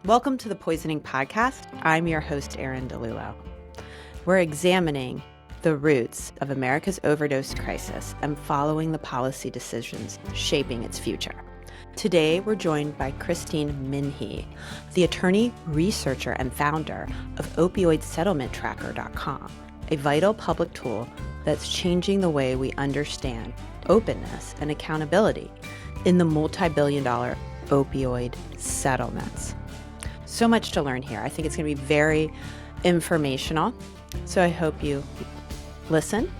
Welcome to the Poisoning Podcast. I'm your host, Erin DeLullo. We're examining the roots of America's overdose crisis and following the policy decisions shaping its future. Today, we're joined by Christin Minhee, the attorney, researcher, and founder of Opioid settlementtracker.com, a vital public tool that's changing the way we understand openness and accountability in the multi-billion-dollar opioid settlements. So much to learn here. I think it's going to be very informational. So I hope you listen,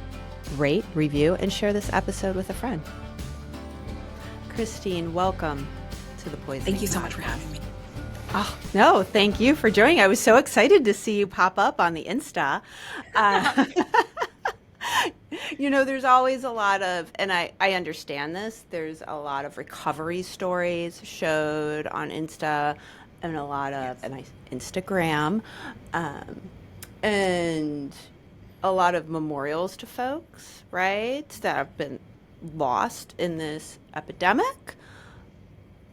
rate, review, and share this episode with a friend. Christine, welcome to the Poisoning. Thank you so much for having me. Oh, no, thank you for joining. I was so excited to see you pop up on the Insta. There's always a lot of, and I understand this, there's a lot of recovery stories showed on Insta and a lot of, Instagram, and a lot of memorials to folks, right, that have been lost in this epidemic,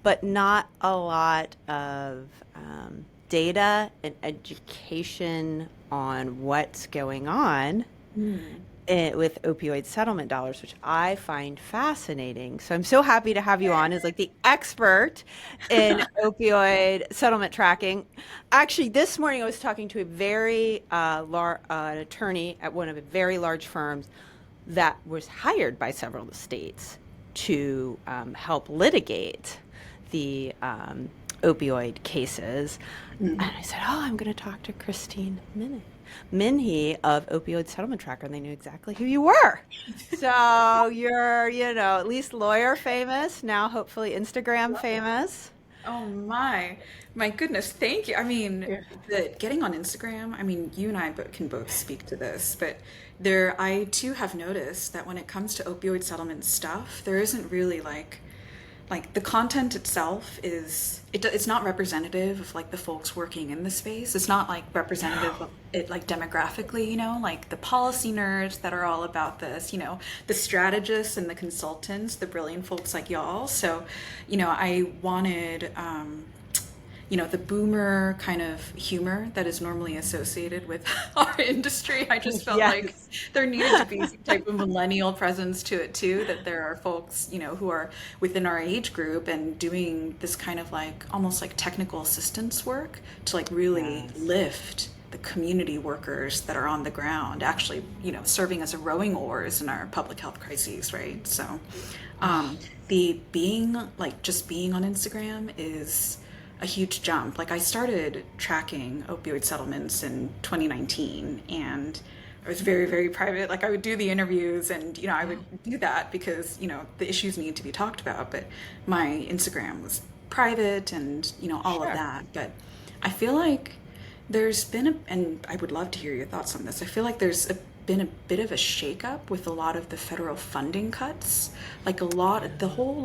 but not a lot of data and education on what's going on with opioid settlement dollars, which I find fascinating. So I'm so happy to have you on as like the expert in opioid settlement tracking. Actually, this morning I was talking to a very an attorney at one of the very large firms that was hired by several of the states to help litigate the opioid cases. And I said, I'm going to talk to Christin Minhee of Opioid Settlement Tracker, and they knew exactly who you were. So you're, at least lawyer famous, now hopefully Instagram famous. Oh my goodness, thank you. I mean, getting on Instagram, you and I can both speak to this, but I too have noticed that when it comes to opioid settlement stuff, there isn't really like the content itself it's not representative of like the folks working in the space. It's not like representative of it like demographically, like the policy nerds that are all about this, the strategists and the consultants, the brilliant folks like y'all. So, I wanted, the boomer kind of humor that is normally associated with our industry. I just felt like there needed to be some type of millennial presence to it too, that there are folks, who are within our age group and doing this kind of like almost like technical assistance work to like really lift the community workers that are on the ground, actually, serving as a rowing oars in our public health crises, right? So just being on Instagram is a huge jump. Like I started tracking opioid settlements in 2019 and I was very, very private. Like I would do the interviews and, I would do that because, the issues need to be talked about, but my Instagram was private and, all of that. But I feel like there's been and I would love to hear your thoughts on this. I feel like there's been a bit of a shakeup with a lot of the federal funding cuts. Like the whole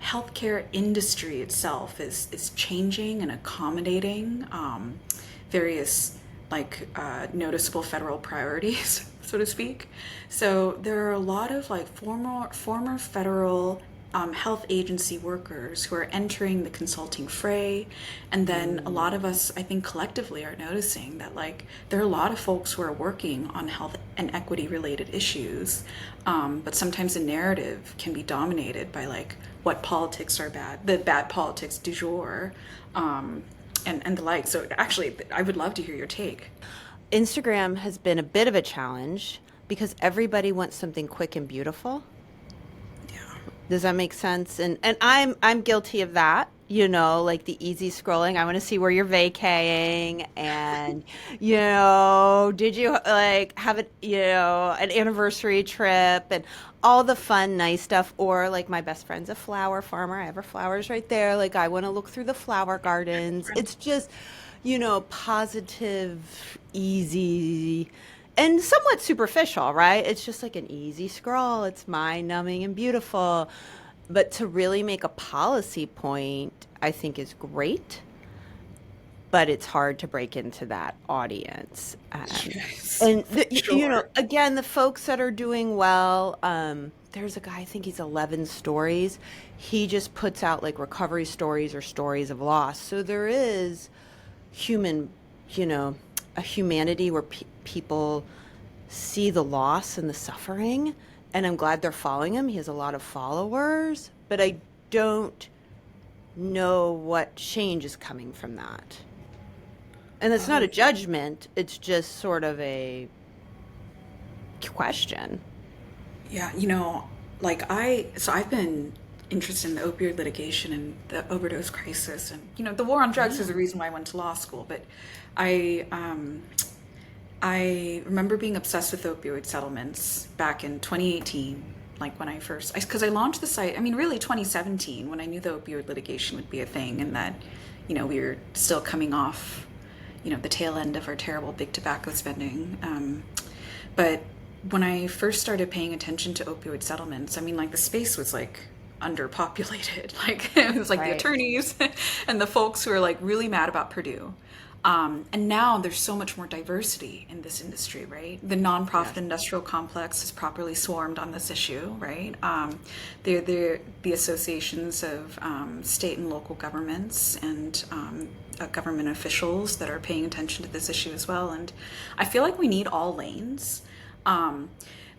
healthcare industry itself is changing and accommodating various noticeable federal priorities, so to speak. So there are a lot of former federal health agency workers who are entering the consulting fray, and then a lot of us, I think, collectively are noticing that there are a lot of folks who are working on health and equity related issues, but sometimes the narrative can be dominated by what politics are bad, the bad politics du jour, and the like. So actually, I would love to hear your take. Instagram has been a bit of a challenge because everybody wants something quick and beautiful. Does that make sense? And I'm guilty of that, the easy scrolling. I want to see where you're vacating and, did you have an anniversary trip and all the fun, nice stuff. Or my best friend's a flower farmer. I have her flowers right there. I want to look through the flower gardens. It's just, positive, easy, and somewhat superficial, right? It's just like an easy scroll. It's mind-numbing and beautiful. But to really make a policy point, I think is great. but it's hard to break into that audience. Yes, And for sure. again, the folks that are doing well, there's a guy, I think he's 11 stories. He just puts out like recovery stories or stories of loss. So there is human, you know, a humanity where people see the loss and the suffering. And I'm glad they're following him. He has a lot of followers, but I don't know what change is coming from that. And it's not a Oh, judgment, it's just sort of a question. yeah, like I've been interested in the opioid litigation and the overdose crisis, and the war on drugs is Yeah. the reason why I went to law school. But I um, I remember being obsessed with opioid settlements back in 2018, like when I first, because I launched the site. I mean, really 2017, when I knew the opioid litigation would be a thing, and that we were still coming off the tail end of our terrible big tobacco spending. But when I first started paying attention to opioid settlements, I mean, like the space was like underpopulated. Like it was like the Right. attorneys and the folks who are like really mad about Purdue. And now there's so much more diversity in this industry, right? The nonprofit Yes. industrial complex is properly swarmed on this issue, right? They're the associations of state and local governments and government officials that are paying attention to this issue as well. And I feel like we need all lanes. Um,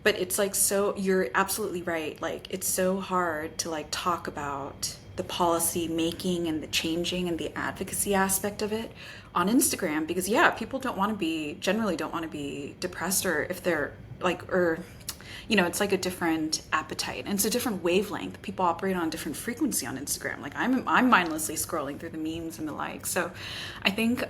but it's like, so you're absolutely right. Like it's so hard to like talk about the policy making and the changing and the advocacy aspect of it on Instagram, because yeah, people generally don't want to be depressed, or if they're like, or it's like a different appetite and it's a different wavelength. People operate on a different frequency on Instagram. Like I'm mindlessly scrolling through the memes and the like. So I think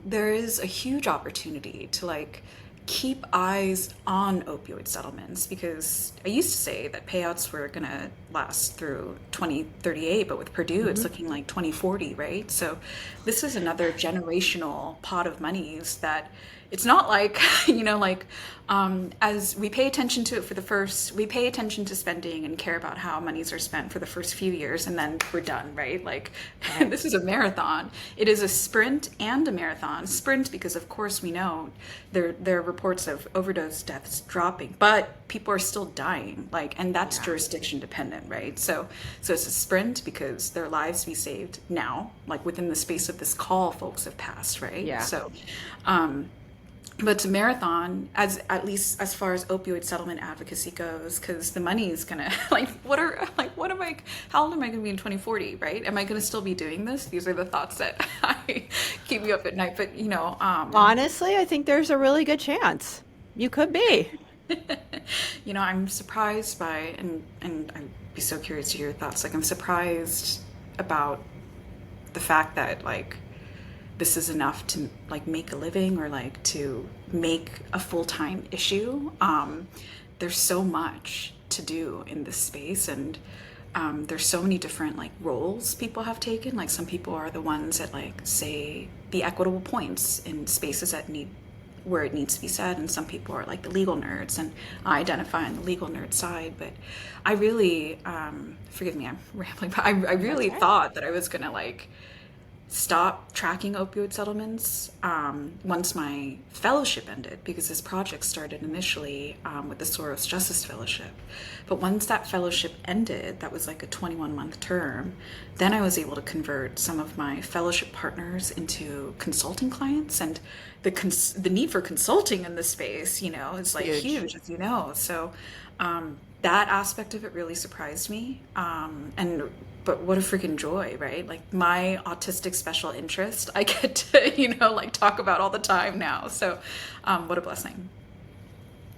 there is a huge opportunity to like keep eyes on opioid settlements, because I used to say that payouts were going to last through 2038, but with Purdue it's Hmm. looking like 2040, right? So this is another generational pot of monies that it's not like like as we pay attention to it we pay attention to spending and care about how monies are spent for the first few years, and then we're done, right? Like Right. this is a marathon. It is a sprint and a marathon. Sprint because of course we know there are reports of overdose deaths dropping, but people are still dying, like, and that's Yeah. jurisdiction dependent, right? So it's a sprint because their lives be saved now, like within the space of this call folks have passed, right? Yeah. So but it's a marathon, as at least as far as opioid settlement advocacy goes, because the money is gonna what am I, how old am I gonna be in 2040, right? Am I gonna still be doing this? These are the thoughts that I keep me up at night. But Honestly, I think there's a really good chance you could be. I'm surprised by, and I'd be so curious to hear your thoughts. Like I'm surprised about the fact that like this is enough to like make a living, or like to make a full-time issue. There's so much to do in this space, and there's so many different like roles people have taken. Like some people are the ones that like say the equitable points in spaces that need where it needs to be said, and some people are like the legal nerds, and I identify on the legal nerd side. But I really forgive me, I'm rambling, but I That's really right. thought that I was gonna like stop tracking opioid settlements once my fellowship ended, because this project started initially with the Soros Justice Fellowship. But once that fellowship ended, that was like a 21-month term, then I was able to convert some of my fellowship partners into consulting clients. And the need for consulting in this space, is like Huge. huge, as you know. So that aspect of it really surprised me. And but what a freaking joy, right? Like my autistic special interest, I get to, like talk about all the time now. So, what a blessing.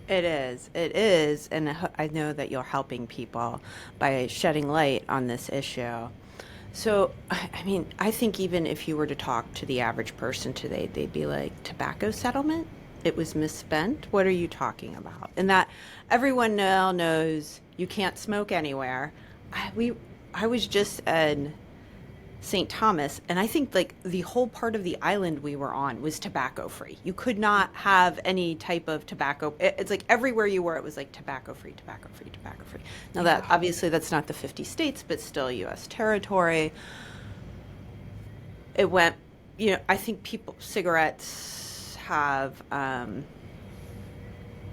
It is. It is. And I know that you're helping people by shedding light on this issue. So, I mean, I think even if you were to talk to the average person today, they'd be like, tobacco settlement? It was misspent? What are you talking about? And that everyone now knows you can't smoke anywhere. I was just in St. Thomas, and I think like the whole part of the island we were on was tobacco free. You could not have any type of tobacco. It's like everywhere you were, it was like tobacco free, tobacco free, tobacco free. Now that Yeah. obviously that's not the 50 states, but still U.S. territory. It went. I think cigarettes have,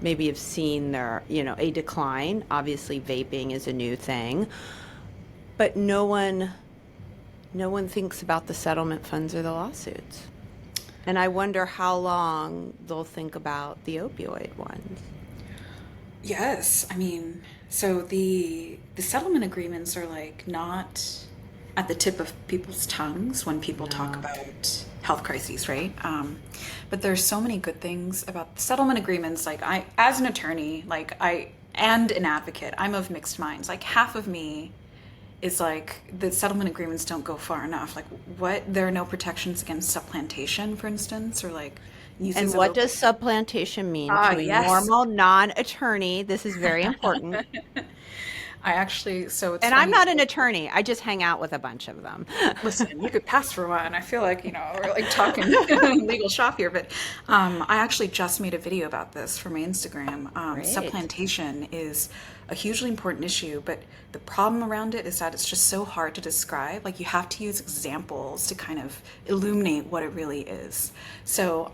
maybe have seen a decline. Obviously, vaping is a new thing, but no one thinks about the settlement funds or the lawsuits. And I wonder how long they'll think about the opioid ones. Yes, I mean, so the settlement agreements are like not at the tip of people's tongues when people talk No. about health crises, right? But there's so many good things about the settlement agreements. Like I, as an attorney, and an advocate, I'm of mixed minds. Like half of me is like the settlement agreements don't go far enough. Like what? There are no protections against supplantation, for instance, or like And uses of what opiates. does supplantation mean Ah, to a yes. normal non-attorney? This is very important. I actually, so it's And I'm funny. not an attorney. I just hang out with a bunch of them. Listen, you could pass for one. I feel like, we're like talking legal shop here, but I actually just made a video about this for my Instagram. Great. Supplantation is a hugely important issue, but the problem around it is that it's just so hard to describe. Like, you have to use examples to kind of illuminate what it really is. So,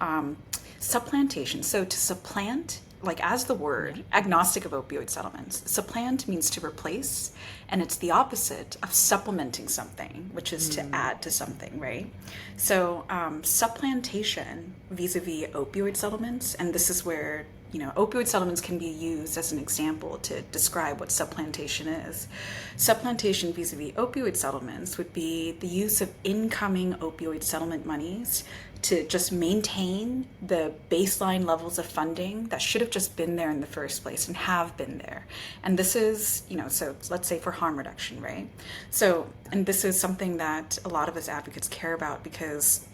supplantation. So, to supplant, like as the word, agnostic of opioid settlements, supplant means to replace, and it's the opposite of supplementing something, which is to add to something, right? So supplantation vis-a-vis opioid settlements, and this is where opioid settlements can be used as an example to describe what supplantation is. Supplantation vis-a-vis opioid settlements would be the use of incoming opioid settlement monies to just maintain the baseline levels of funding that should have just been there in the first place and have been there. And this is, so let's say for harm reduction, right? So, and this is something that a lot of us advocates care about because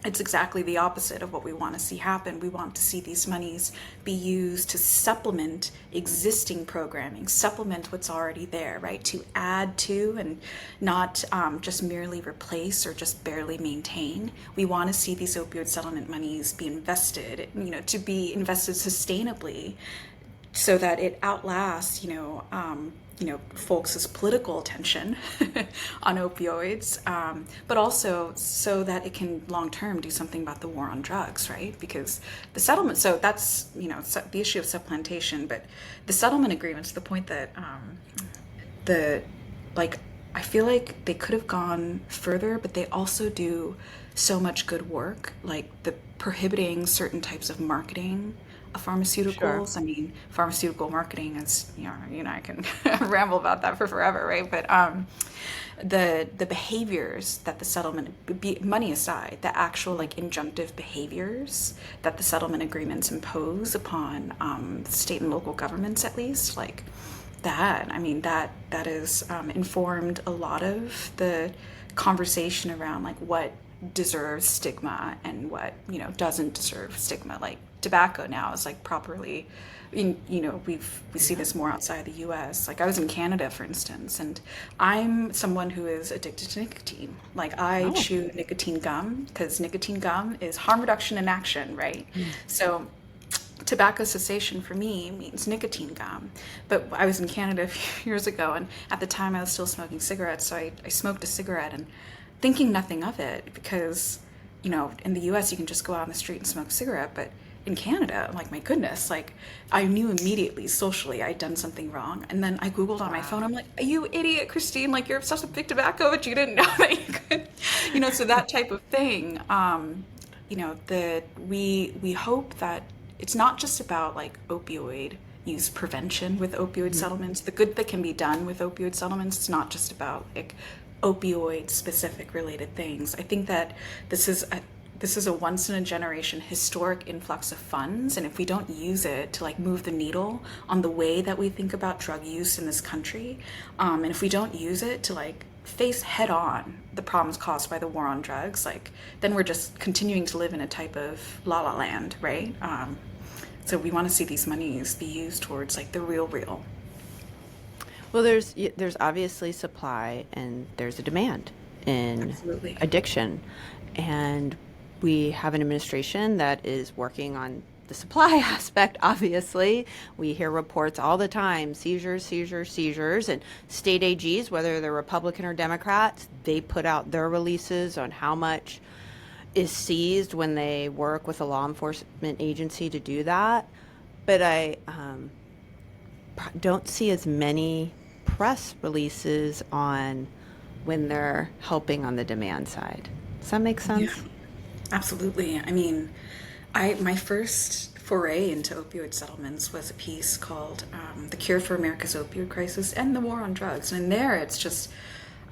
it's exactly the opposite of what we want to see happen. We want to see these monies be used to supplement existing programming, supplement what's already there, right? To add to and not just merely replace or just barely maintain. We want to see these opioid settlement monies be invested, to be invested sustainably so that it outlasts, folks' political attention on opioids, but also so that it can long term do something about the war on drugs, right? Because the settlement, so that's, the issue of supplantation, but the settlement agreements, the point that the, like, I feel like they could have gone further, but they also do so much good work, like the prohibiting certain types of marketing of Sure. pharmaceuticals. I mean, pharmaceutical marketing is, I can ramble about that for forever, right? But the behaviors that the settlement, money aside, the actual like injunctive behaviors that the settlement agreements impose upon state and local governments, at least, like that. I mean, that is informed a lot of the conversation around like what deserves stigma and what doesn't deserve stigma. Like tobacco now is like properly, we see this more outside the U.S. Like I was in Canada, for instance, and I'm someone who is addicted to nicotine. Like I Oh. chew nicotine gum because nicotine gum is harm reduction in action, right? So tobacco cessation for me means nicotine gum. But I was in Canada a few years ago, and at the time I was still smoking cigarettes, so I smoked a cigarette and thinking nothing of it because, in the US you can just go out on the street and smoke a cigarette, but in Canada, I'm like, my goodness, like I knew immediately socially I'd done something wrong. And then I Googled on my phone, I'm Wow. like, are you idiot, Christine? Like you're obsessed with big tobacco, but you didn't know that you could, so that type of thing. That we hope that it's not just about like opioid use prevention with opioid settlements. The good that can be done with opioid settlements, it's not just about like opioid specific related things. I think that this is a once in a generation historic influx of funds, and if we don't use it to like move the needle on the way that we think about drug use in this country, and if we don't use it to like face head on the problems caused by the war on drugs, like then we're just continuing to live in a type of la la land, right? So we want to see these monies be used towards like the real. Well, there's obviously supply and there's a demand in Absolutely. addiction, and we have an administration that is working on the supply aspect. Obviously, we hear reports all the time: seizures, seizures, seizures, and state AGs, whether they're Republican or Democrats, they put out their releases on how much is seized when they work with a law enforcement agency to do that. But I don't see as many press releases on when they're helping on the demand side. Does that make Yeah, sense? absolutely. I mean, I my first foray into opioid settlements was a piece called "The Cure for America's Opioid Crisis and the War on Drugs," and in there it's just,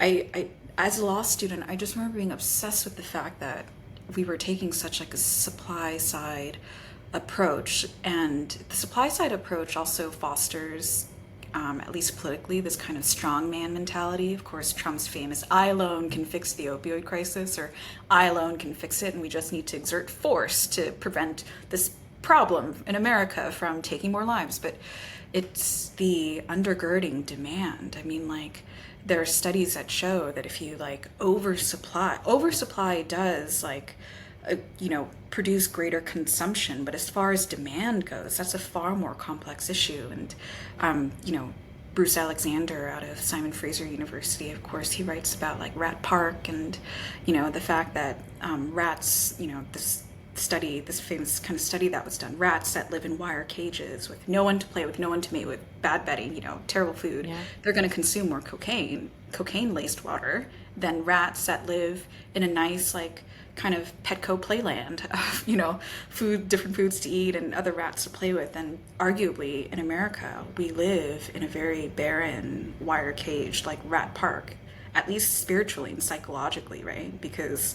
I as a law student, I just remember being obsessed with the fact that we were taking such like a supply side approach, and the supply side approach also fosters, at least politically, this kind of strongman mentality. Of course, Trump's famous "I alone can fix the opioid crisis," or "I alone can fix it, and we just need to exert force to prevent this problem in America from taking more lives." But it's the undergirding demand. I mean, like, there are studies that show that if you like oversupply does like produce greater consumption. But as far as demand goes, that's a far more complex issue. And, Bruce Alexander out of Simon Fraser University, of course, he writes about like Rat Park and, the fact that rats, this famous kind of study that was done, rats that live in wire cages with no one to play with, no one to mate with, bad bedding, terrible food, Yeah. they're going to consume more cocaine laced water than rats that live in a nice, like, kind of Petco playland of, different foods to eat and other rats to play with. And arguably in America, we live in a very barren, wire caged, like Rat Park, at least spiritually and psychologically, right? Because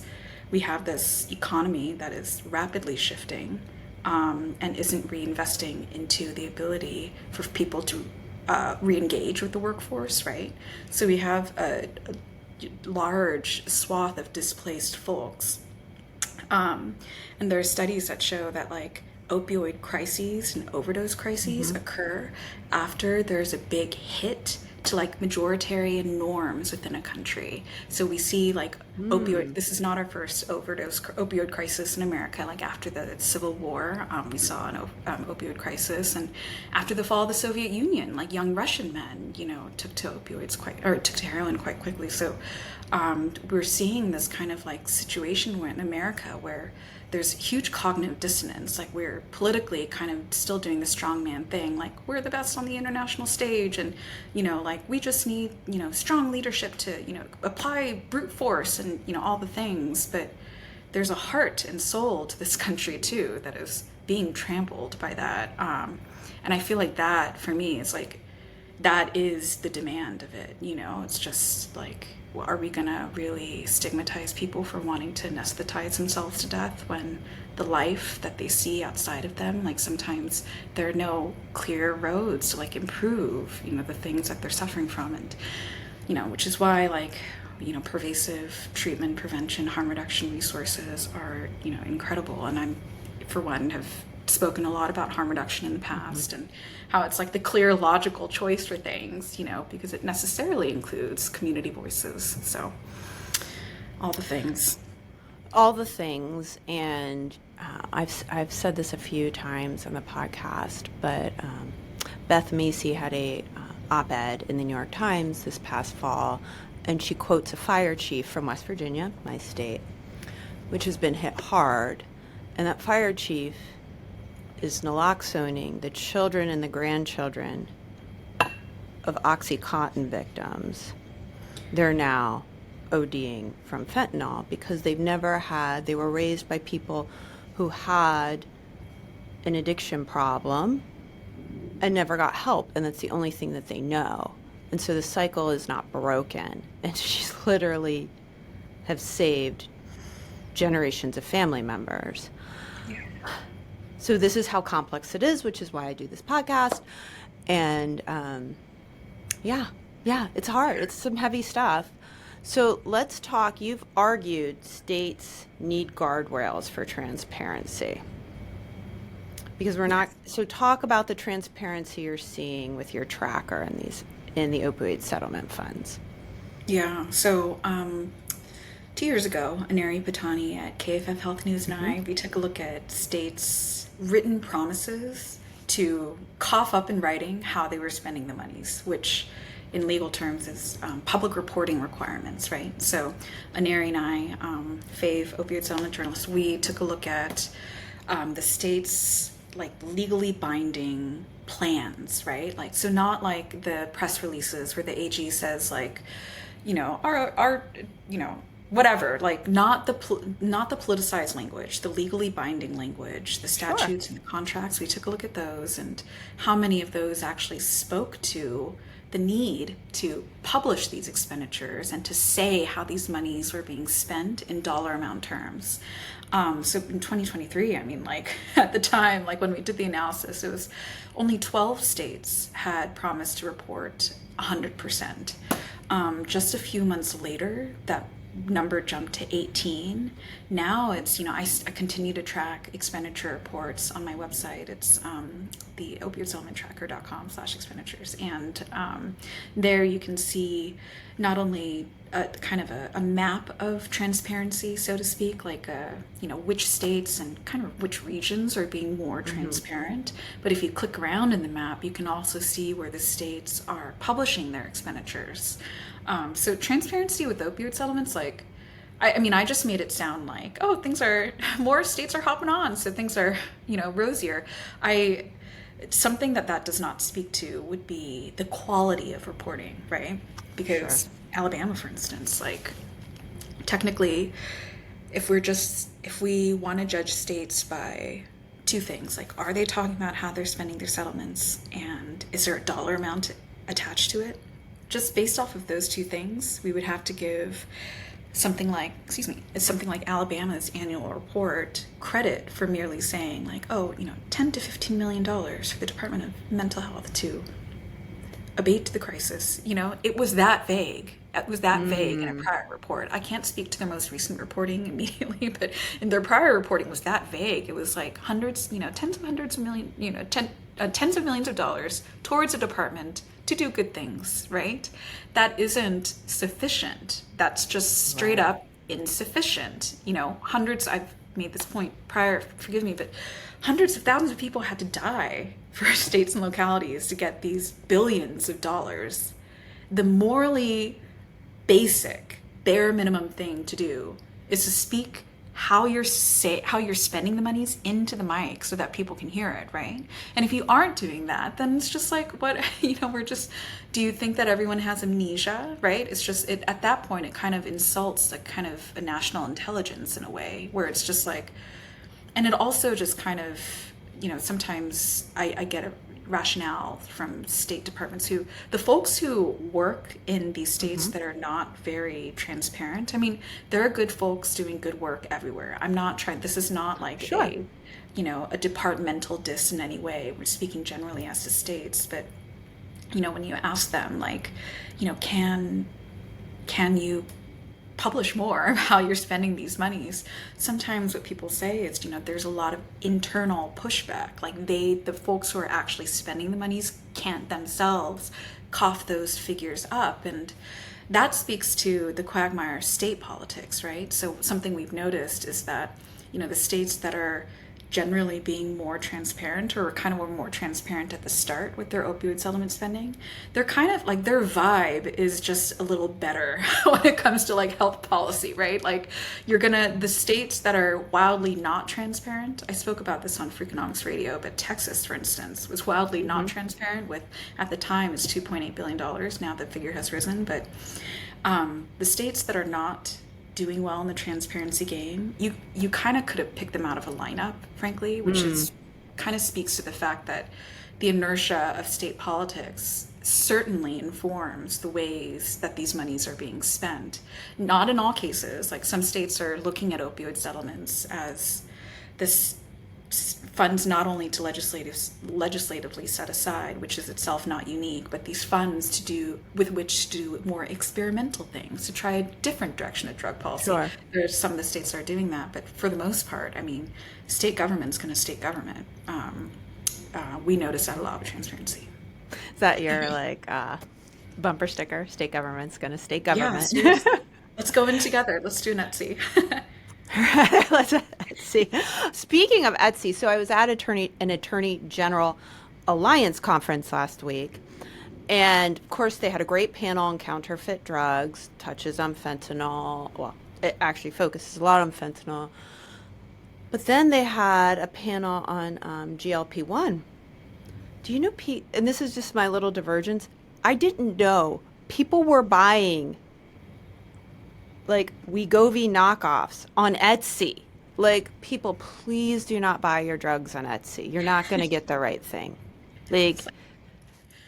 we have this economy that is rapidly shifting, and isn't reinvesting into the ability for people to re-engage with the workforce, right? So we have a large swath of displaced folks. And there are studies that show that like opioid crises and overdose crises occur after there's a big hit to like majoritarian norms within a country. So we see like this is not our first opioid crisis in America. Like after the Civil War, we saw an opioid crisis, and after the fall of the Soviet Union, like young Russian men, took to heroin quite quickly. So we're seeing this kind of like situation in America where there's huge cognitive dissonance. Like we're politically kind of still doing the strongman thing. Like we're the best on the international stage, and like we just need strong leadership to apply brute force and all the things. But there's a heart and soul to this country too that is being trampled by that. And I feel like that for me is like that is the demand of it. It's just like, are we gonna really stigmatize people for wanting to anesthetize themselves to death when the life that they see outside of them, like sometimes there are no clear roads to like improve the things that they're suffering from. And which is why like pervasive treatment, prevention, harm reduction resources are incredible. And I'm, for one, have spoken a lot about harm reduction in the past, and how it's like the clear logical choice for things, because it necessarily includes community voices. So all the things. All the things, and I've said this a few times on the podcast, but Beth Macy had a op-ed in the New York Times this past fall, and she quotes a fire chief from West Virginia, my state, which has been hit hard, and that fire chief is naloxoning the children and the grandchildren of OxyContin victims. They're now ODing from fentanyl because they were raised by people who had an addiction problem and never got help, and that's the only thing that they know. And so the cycle is not broken, and she's literally have saved generations of family members. Yeah. So this is how complex it is, which is why I do this podcast. And yeah, it's hard. It's some heavy stuff. So let's talk. You've argued states need guardrails for transparency. Because we're not, so talk about the transparency you're seeing with your tracker in the opioid settlement funds. Yeah. So 2 years ago, Aneri Patani at KFF Health News and I, we took a look at states' written promises to cough up in writing how they were spending the monies, which in legal terms is public reporting requirements, right? So Aneri and I, Fave, opioid settlement journalists, we took a look at the state's like legally binding plans, right? Like, so not like the press releases where the AG says like, our whatever, like not the politicized language, the legally binding language, the Sure. statutes and the contracts. We took a look at those and how many of those actually spoke to the need to publish these expenditures and to say how these monies were being spent in dollar amount terms. So in 2023, I mean, like at the time, like when we did the analysis, it was only 12 states had promised to report 100%. Just a few months later, that number jumped to 18. Now it's, I continue to track expenditure reports on my website. It's the opioidsettlementtracker.com/expenditures. And there you can see not only kind of a map of transparency, so to speak, like, which states and kind of which regions are being more transparent. But if you click around in the map, you can also see where the states are publishing their expenditures. So transparency with opioid settlements, like, I mean, I just made it sound like, oh, more states are hopping on, so things are, rosier. Something that does not speak to would be the quality of reporting, right? Because Sure. Alabama, for instance, like, technically, if we want to judge states by two things, like, are they talking about how they're spending their settlements, and is there a dollar amount attached to it? Just based off of those two things, we would have to give something like Alabama's annual report credit for merely saying like, oh, $10 to $15 million for the Department of Mental Health to abate the crisis. It was that vague. It was that vague in a prior report. I can't speak to their most recent reporting immediately, but in their prior reporting was that vague. It was like hundreds, tens of hundreds of million, tens of millions of dollars towards a department to do good things, right? That isn't sufficient. That's just straight Right. up insufficient. I've made this point prior, forgive me, but hundreds of thousands of people had to die for states and localities to get these billions of dollars. The morally basic, bare minimum thing to do is to speak how you're spending the monies into the mic so that people can hear it, right? And if you aren't doing that, then it's just like, what, do you think that everyone has amnesia, right? It's just, at that point, it kind of insults the kind of a national intelligence in a way where it's just like, and it also just kind of, sometimes I get a rationale from state departments the folks who work in these states that are not very transparent. I mean, there are good folks doing good work everywhere. I'm not trying, this is not like Sure. a departmental diss in any way. We're speaking generally as to states, but, when you ask them like, can you publish more of how you're spending these monies, sometimes what people say is, there's a lot of internal pushback. Like the folks who are actually spending the monies can't themselves cough those figures up. And that speaks to the quagmire of state politics, right? So something we've noticed is that, the states that are generally being more transparent or kind of were more transparent at the start with their opioid settlement spending, they're kind of like their vibe is just a little better when it comes to like health policy, right? Like the states that are wildly not transparent, I spoke about this on Freakonomics Radio, but Texas, for instance, was wildly not transparent with, at the time, it's $2.8 billion. Now the figure has risen, but the states that are not doing well in the transparency game, you kind of could have picked them out of a lineup, frankly, which is kind of speaks to the fact that the inertia of state politics certainly informs the ways that these monies are being spent. Not in all cases. Like some states are looking at opioid settlements as this funds not only to legislatively set aside, which is itself not unique, but these funds with which to do more experimental things, to try a different direction of drug policy. Sure. There's some of the states that are doing that, but for the most part, I mean, state government's going to state government. We notice that a lot with transparency. Is that your like bumper sticker? State government's gonna state Yeah, government. seriously. Let's go in together. Let's do an Etsy. Let's see. Speaking of Etsy, so I was at an attorney general alliance conference last week, And of course, they had a great panel on counterfeit drugs, touches on fentanyl. Well, it actually focuses a lot on fentanyl. But then they had a panel on GLP-1. Do you know, Pete? And this is just my little divergence. I didn't know people were buying like Wegovy knockoffs on Etsy. Like, people, please do not buy your drugs on Etsy. You're not going to get the right thing. Like, It's like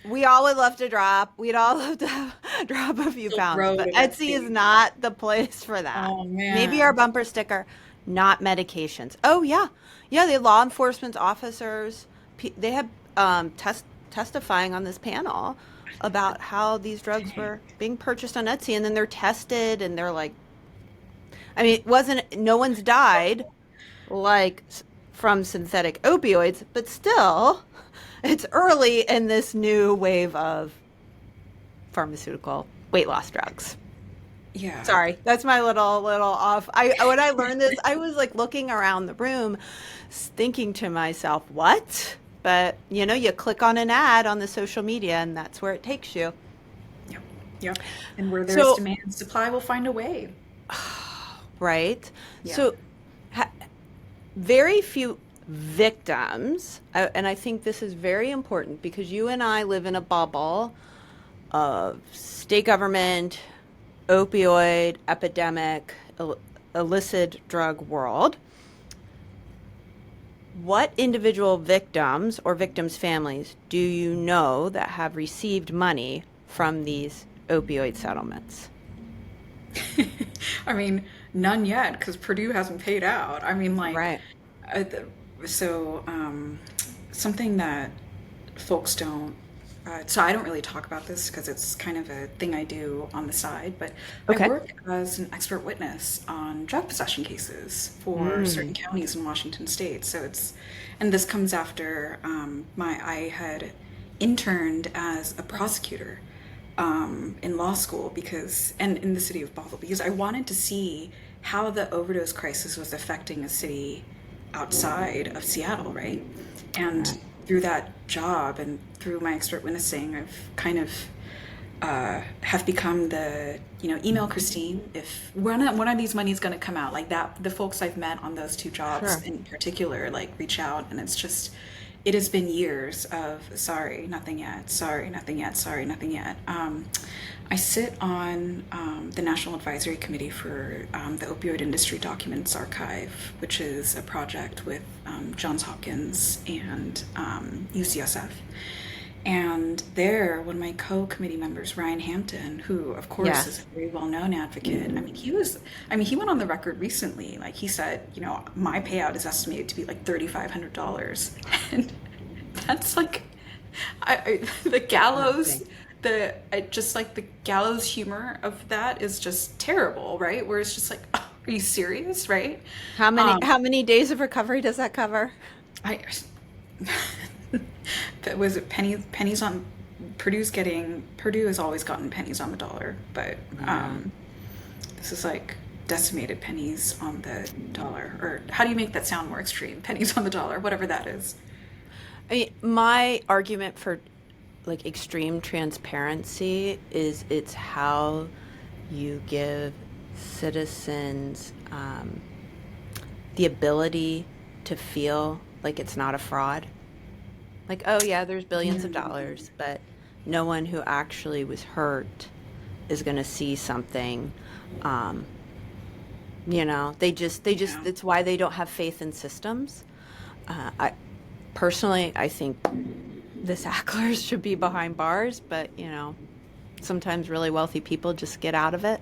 we all would love to drop. We'd all love to drop a few Silk pounds, Road but and Etsy is Etsy. not the place for that. Oh Maybe our man. bumper sticker, not medications. Oh yeah, yeah. The law enforcement officers, they had testifying on this panel about how these drugs Dang. were being purchased on Etsy, and then they're tested, and they're like, I mean, it wasn't. No one's died like from synthetic opioids, but still, it's early in this new wave of pharmaceutical weight loss drugs. Yeah. Sorry, that's my little off. When I learned this, I was like looking around the room, thinking to myself, "What?" But you know, you click on an ad on the social media, and that's where it takes you. Yep. Yep. And where there's So, demand, supply will find a way. right. Yeah. So, ha very few victims, and I think this is very important because you and I live in a bubble of state government, opioid epidemic, illicit drug world. What individual victims or victims' families do you know that have received money from these opioid settlements? I mean, none yet because Purdue hasn't paid out. I mean, like, Right. uh, th- so something that folks don't. So I don't really talk about this because it's kind of a thing I do on the side. But I Okay. work as an expert witness on drug possession cases for certain Mm. counties in Washington State. And this comes after I had interned as a prosecutor in law school and in the city of Basel because I wanted to see how the overdose crisis was affecting a city outside of Seattle, right? And through that job and through my expert witnessing, I've kind of have become email Christine if one of these money's going to come out like that. The folks I've met on those two jobs Sure. in particular, like reach out, and it has been years of sorry, nothing yet, sorry, nothing yet, sorry, nothing yet. I sit on the National Advisory Committee for the Opioid Industry Documents Archive, which is a project with Johns Hopkins and UCSF. And there, one of my co-committee members, Ryan Hampton, who of course is Yes. a very well-known advocate. He went on the record recently. Like he said, my payout is estimated to be like $3,500, and that's like, the gallows, Interesting. just like the gallows humor of that is just terrible, right? Where it's just like, oh, are you serious, right? How many Um, how many days of recovery does that cover? I that was it pennies on Purdue has always gotten pennies on the dollar, but Yeah. this is like decimated pennies on the dollar, or how do you make that sound more extreme? Pennies on the dollar, whatever that is. I mean, my argument for like extreme transparency is it's how you give citizens the ability to feel like it's not a fraud. Like, oh yeah, there's billions of dollars, but no one who actually was hurt is going to see something. Um, they just, Yeah. it's why they don't have faith in systems. I personally, I think the Sacklers should be behind bars, but sometimes really wealthy people just get out of it.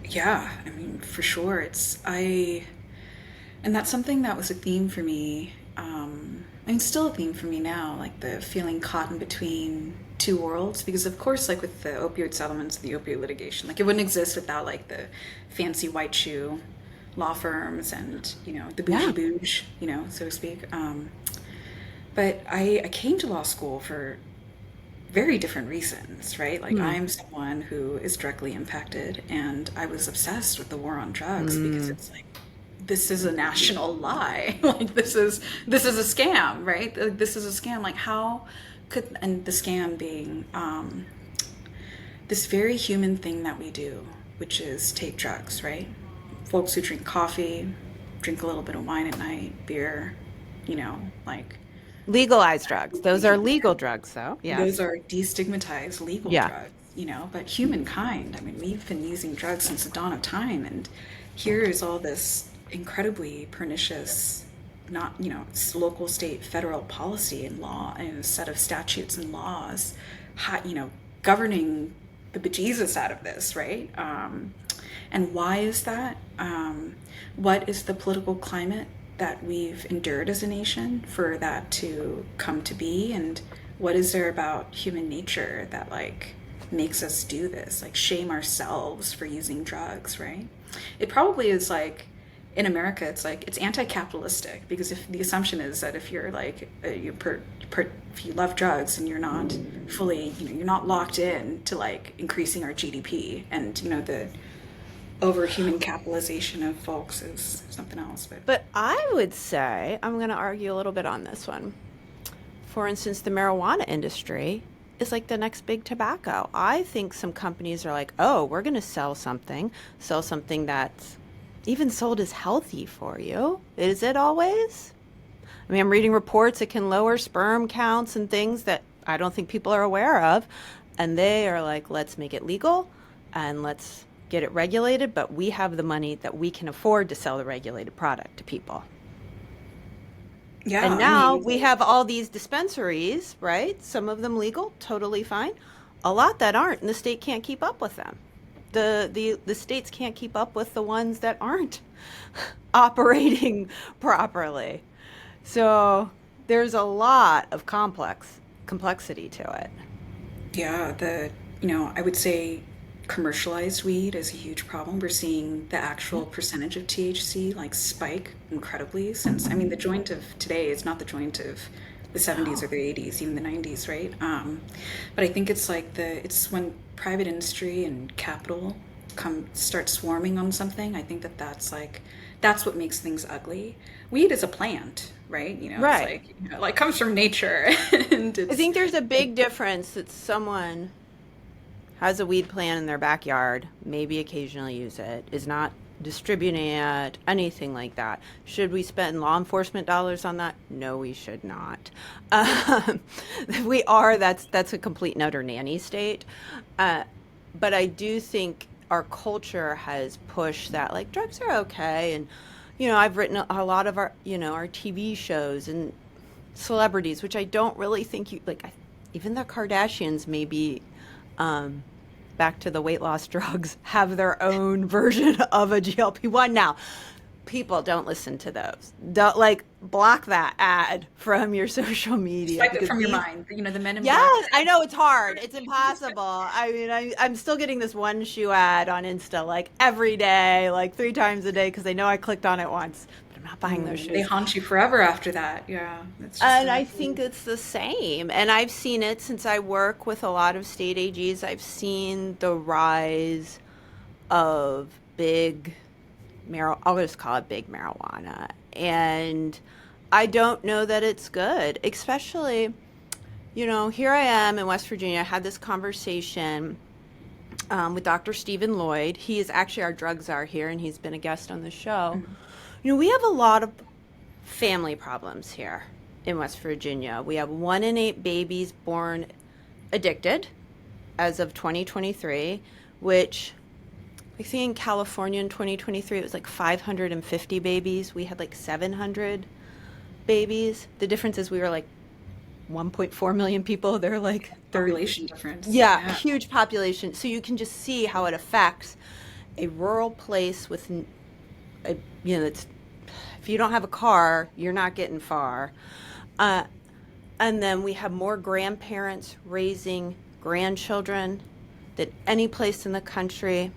Yeah, I mean, for sure. And that's something that was a theme for me. And still a theme for me now, like the feeling caught in between two worlds. Because of course, like with the opioid settlements, the opioid litigation, like it wouldn't exist without like the fancy white shoe law firms and the bougie Yeah. bouge, so to speak. But I came to law school for very different reasons, right? Like Hmm. I'm someone who is directly impacted, and I was obsessed with the war on drugs because Mm. it's like this is a national lie. Like this is a scam, right? Like, this is a scam. Like how and the scam being this very human thing that we do, which is take drugs, right? Folks who drink coffee, drink a little bit of wine at night, beer, you know, like Legalized drugs. Those are legal drugs, though. those Yes. are destigmatized legal Yeah. drugs, you know, but humankind, I mean, we've been using drugs since the dawn of time, and here is all this incredibly pernicious, not, you know, local, state, federal policy and law and a set of statutes and laws, you know, governing the bejesus out of this, right? And why is that? What is the political climate that we've endured as a nation for that to come to be? And what is there about human nature that like makes us do this, like shame ourselves for using drugs, right? It probably is like in America, it's like it's anti-capitalistic because if the assumption is that if you're like if you love drugs and you're not fully, you know, you're not locked in to like increasing our GDP, and you know the over human capitalization of folks is something else. But I would say, I'm going to argue a little bit on this one. For instance, the marijuana industry is like the next big tobacco. I think some companies are like, oh, we're going to sell something that's even sold as healthy for you. Is it always? I mean, I'm reading reports it can lower sperm counts and things that I don't think people are aware of. And they are like, let's make it legal and let's get it regulated, but we have the money that we can afford to sell the regulated product to people. Yeah, And I now mean, we have all these dispensaries, right? Some of them legal, totally fine. A lot that aren't, and the state can't keep up with them. The states can't keep up with the ones that aren't operating properly. So there's a lot of complexity to it. yeah, you know, I would say commercialized weed is a huge problem. We're seeing the actual percentage of THC like spike incredibly since, I mean, the joint of today is not the joint of the 70s or No. the 80s, even the 90s, right? But I think it's like it's when private industry and capital start swarming on something. I think that's what makes things ugly. Weed is a plant, right? You know, it's Right. like, you know, like comes from nature and I think there's a big difference that someone has a weed plant in their backyard, maybe occasionally use it, is not distributing it, anything like that. Should we spend law enforcement dollars on that? No, we should not. Um, that's a complete and utter nanny state. Uh, but I do think our culture has pushed that, like, drugs are okay. And, I've written a lot of our TV shows and celebrities, which I don't really think even the Kardashians maybe um, back to the weight loss drugs, have their own version of a GLP-1 now. People don't listen to those. Don't block that ad from your social media swipe it because from your these. mind. You know, the Men in Black. Yes, I know it's hard. It's impossible. I mean, I'm still getting this one shoe ad on Insta like every day, like 3 times a day because they know I clicked on it once, but I'm not buying those They shoes. haunt you forever after that. Yeah, it's just And I think it's the same. And I've seen it since I work with a lot of state AGs. I've seen the rise of I'll just call it big marijuana. And I don't know that it's good, especially, here I am in West Virginia. I had this conversation with Dr. Stephen Lloyd. He is actually our drug czar here, and he's been a guest on the show. We have a lot of family problems here in West Virginia. We have 1 in 8 babies born addicted as of 2023, which I think in California in 2023, it was like 550 babies. We had like 700 babies. The difference is we were like 1.4 million people. They're like 30. population difference. Yeah, Yeah. huge population. So you can just see how it affects a rural place with, it's if you don't have a car, you're not getting far. Uh, and then we have more grandparents raising grandchildren than any place in the country.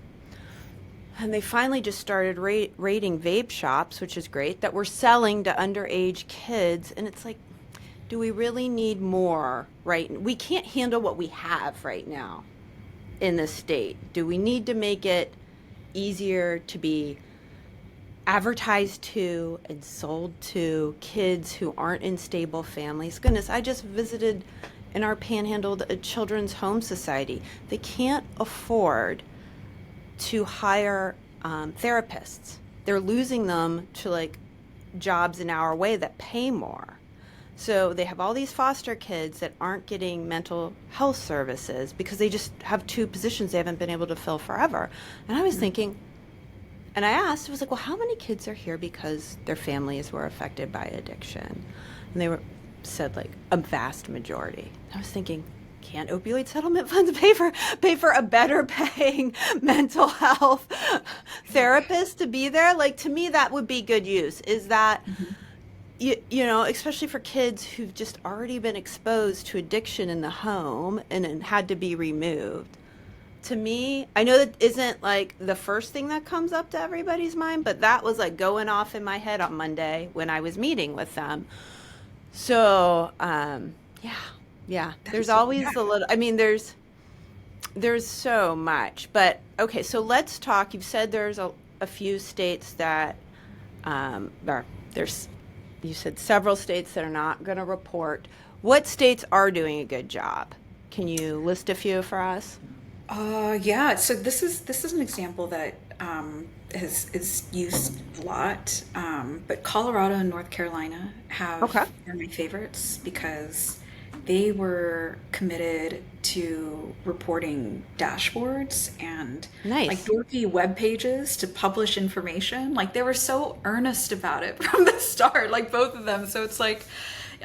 And they finally just started raiding vape shops, which is great, that we're selling to underage kids. And it's like, do we really need more, right? We can't handle what we have right now in this state. Do we need to make it easier to be advertised to and sold to kids who aren't in stable families? Goodness, I just visited in our panhandled children's home society, they can't afford to hire therapists. They're losing them to like jobs in our way that pay more. So they have all these foster kids that aren't getting mental health services because they just have two positions they haven't been able to fill forever. And I was thinking, and I asked, I was like, well, how many kids are here because their families were affected by addiction? And they were said like a vast majority. I was thinking, can't opioid settlement funds pay for a better paying mental health therapist to be there? Like to me, that would be good use. Is that you know, especially for kids who've just already been exposed to addiction in the home and had to be removed. To me, I know that isn't like the first thing that comes up to everybody's mind, but that was like going off in my head on Monday when I was meeting with them. So, yeah, yeah. There's always a little. I mean, there's so much. But okay, so let's talk. You've said there's a few states that or there's. You said several states that are not going to report. What states are doing a good job? Can you list a few for us? Yeah. So this is an example that is used a lot, but Colorado and North Carolina Okay. are my favorites because they were committed to reporting dashboards and like Nice. dorky web pages to publish information. Like they were so earnest about it from the start, like both of them. So it's like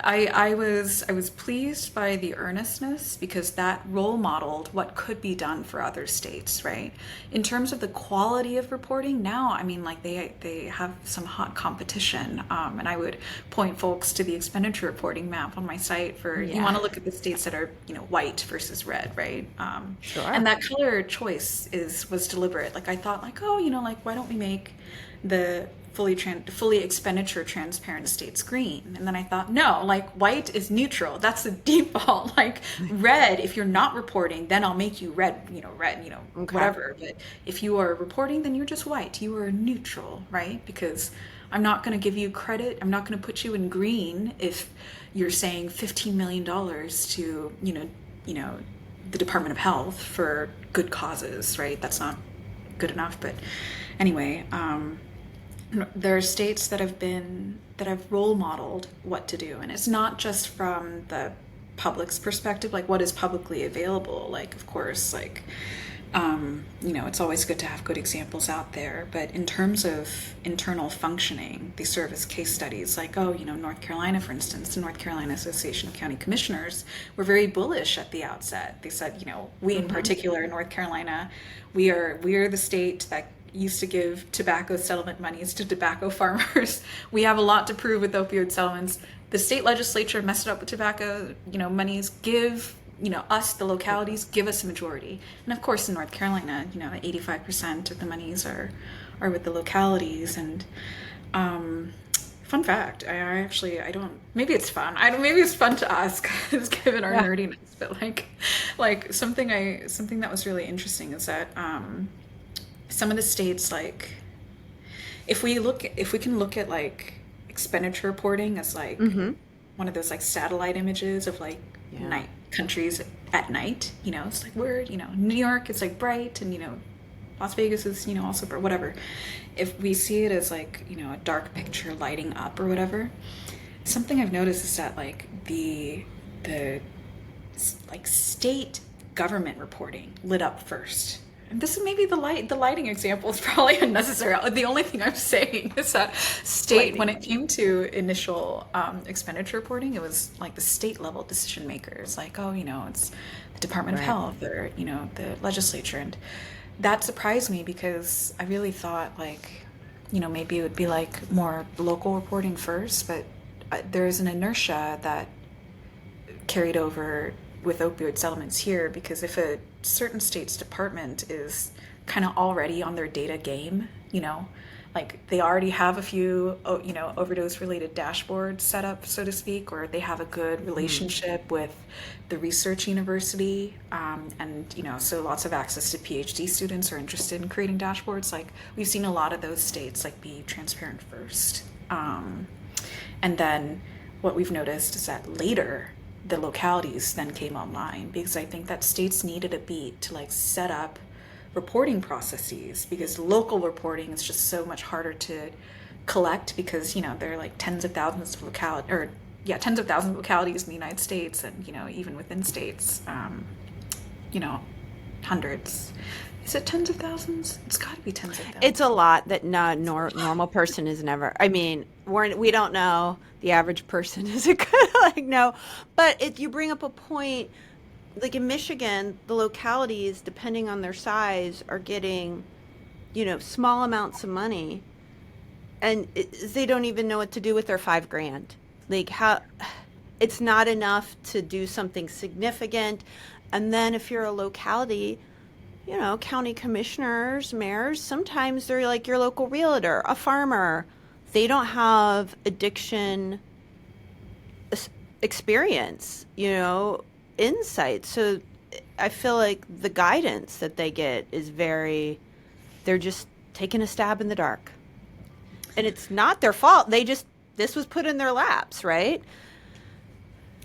I was pleased by the earnestness because that role modeled what could be done for other states, right? In terms of the quality of reporting, now I mean like they have some hot competition, and I would point folks to the expenditure reporting map on my site for you want Yeah. to look at the states that are white versus red, right? Sure. And that color choice was deliberate. Like I thought like like why don't we make the fully expenditure transparent states green, and then I thought no, like white is neutral, that's the default. Like red, if you're not reporting, then I'll make you red, Okay. whatever. But if you are reporting, then you're just white, you are neutral, right? Because I'm not going to give you credit, I'm not going to put you in green if you're saying $15 million to the Department of Health for good causes, right? That's not good enough. But anyway, there are states that have role modeled what to do, and it's not just from the public's perspective, like what is publicly available. Like of course, like it's always good to have good examples out there, but in terms of internal functioning, they serve as case studies. Like North Carolina, for instance, the North Carolina Association of County Commissioners were very bullish at the outset. They said, we in Mm-hmm. particular in North Carolina, we are the state that used to give tobacco settlement monies to tobacco farmers. We have a lot to prove with opioid settlements. The state legislature messed it up with tobacco, monies. Give, us, the localities, give us a majority. And of course, in North Carolina, 85% of the monies are with the localities. And fun fact, I don't, maybe it's fun. Maybe it's fun to us, given our Yeah. nerdiness. But like something that was really interesting is that some of the states, like if we can look at like expenditure reporting as like Mm-hmm. one of those like satellite images of like Yeah. night countries at night, it's like we're New York is like bright, and Las Vegas is also bright, whatever. If we see it as like a dark picture lighting up or whatever, something I've noticed is that like the like state government reporting lit up first. And this is maybe the lighting example is probably unnecessary. The only thing I'm saying is that state, when Lightning. it came to initial expenditure reporting, it was like the state level decision makers, like it's the Department of Right. Health or the legislature, and that surprised me because I really thought like maybe it would be like more local reporting first, but there's an inertia that carried over with opioid settlements here, because if a certain state's department is kind of already on their data game, like they already have a few overdose related dashboards set up, so to speak, or they have a good Mm-hmm. relationship with the research university, and so lots of access to PhD students are interested in creating dashboards. Like we've seen a lot of those states like be transparent first, and then what we've noticed is that later the localities then came online, because I think that states needed a beat to like set up reporting processes, because local reporting is just so much harder to collect, because there are like tens of thousands of localities, or yeah, tens of thousands of localities in the United States, and even within states, you know hundreds. Is it tens of thousands? It's got to be tens of It's thousands. a lot that normal person is never. I mean, we don't know. The average person isn't gonna like know. But you bring up a point. Like in Michigan, the localities, depending on their size, are getting small amounts of money, and they don't even know what to do with their 5 grand. Like how it's not enough to do something significant. And then if you're a locality, county commissioners, mayors, sometimes they're like your local realtor, a farmer. They don't have addiction experience, insight. So I feel like the guidance that they get is they're just taking a stab in the dark. And it's not their fault. This was put in their laps, right?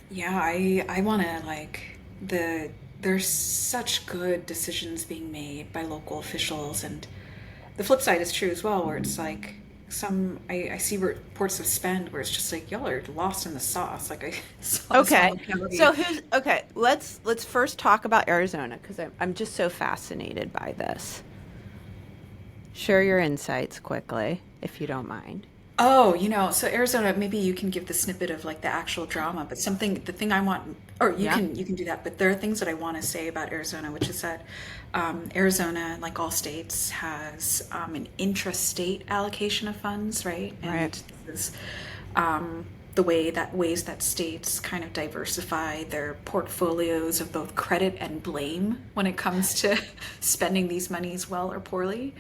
Yeah, I want to like there's such good decisions being made by local officials, and the flip side is true as well, where it's like I see reports of spend where it's just like y'all are lost in the sauce. Like I saw this one Okay. locality. So let's first talk about Arizona because I'm just so fascinated by this. Share your insights quickly, if you don't mind. Oh, so Arizona, maybe you can give the snippet of like the actual drama, but the thing I want, or Yeah. you can do that, but there are things that I want to say about Arizona, which is that Arizona, like all states, has an intrastate allocation of funds, right? Right. And this is the ways that states kind of diversify their portfolios of both credit and blame when it comes to spending these monies well or poorly.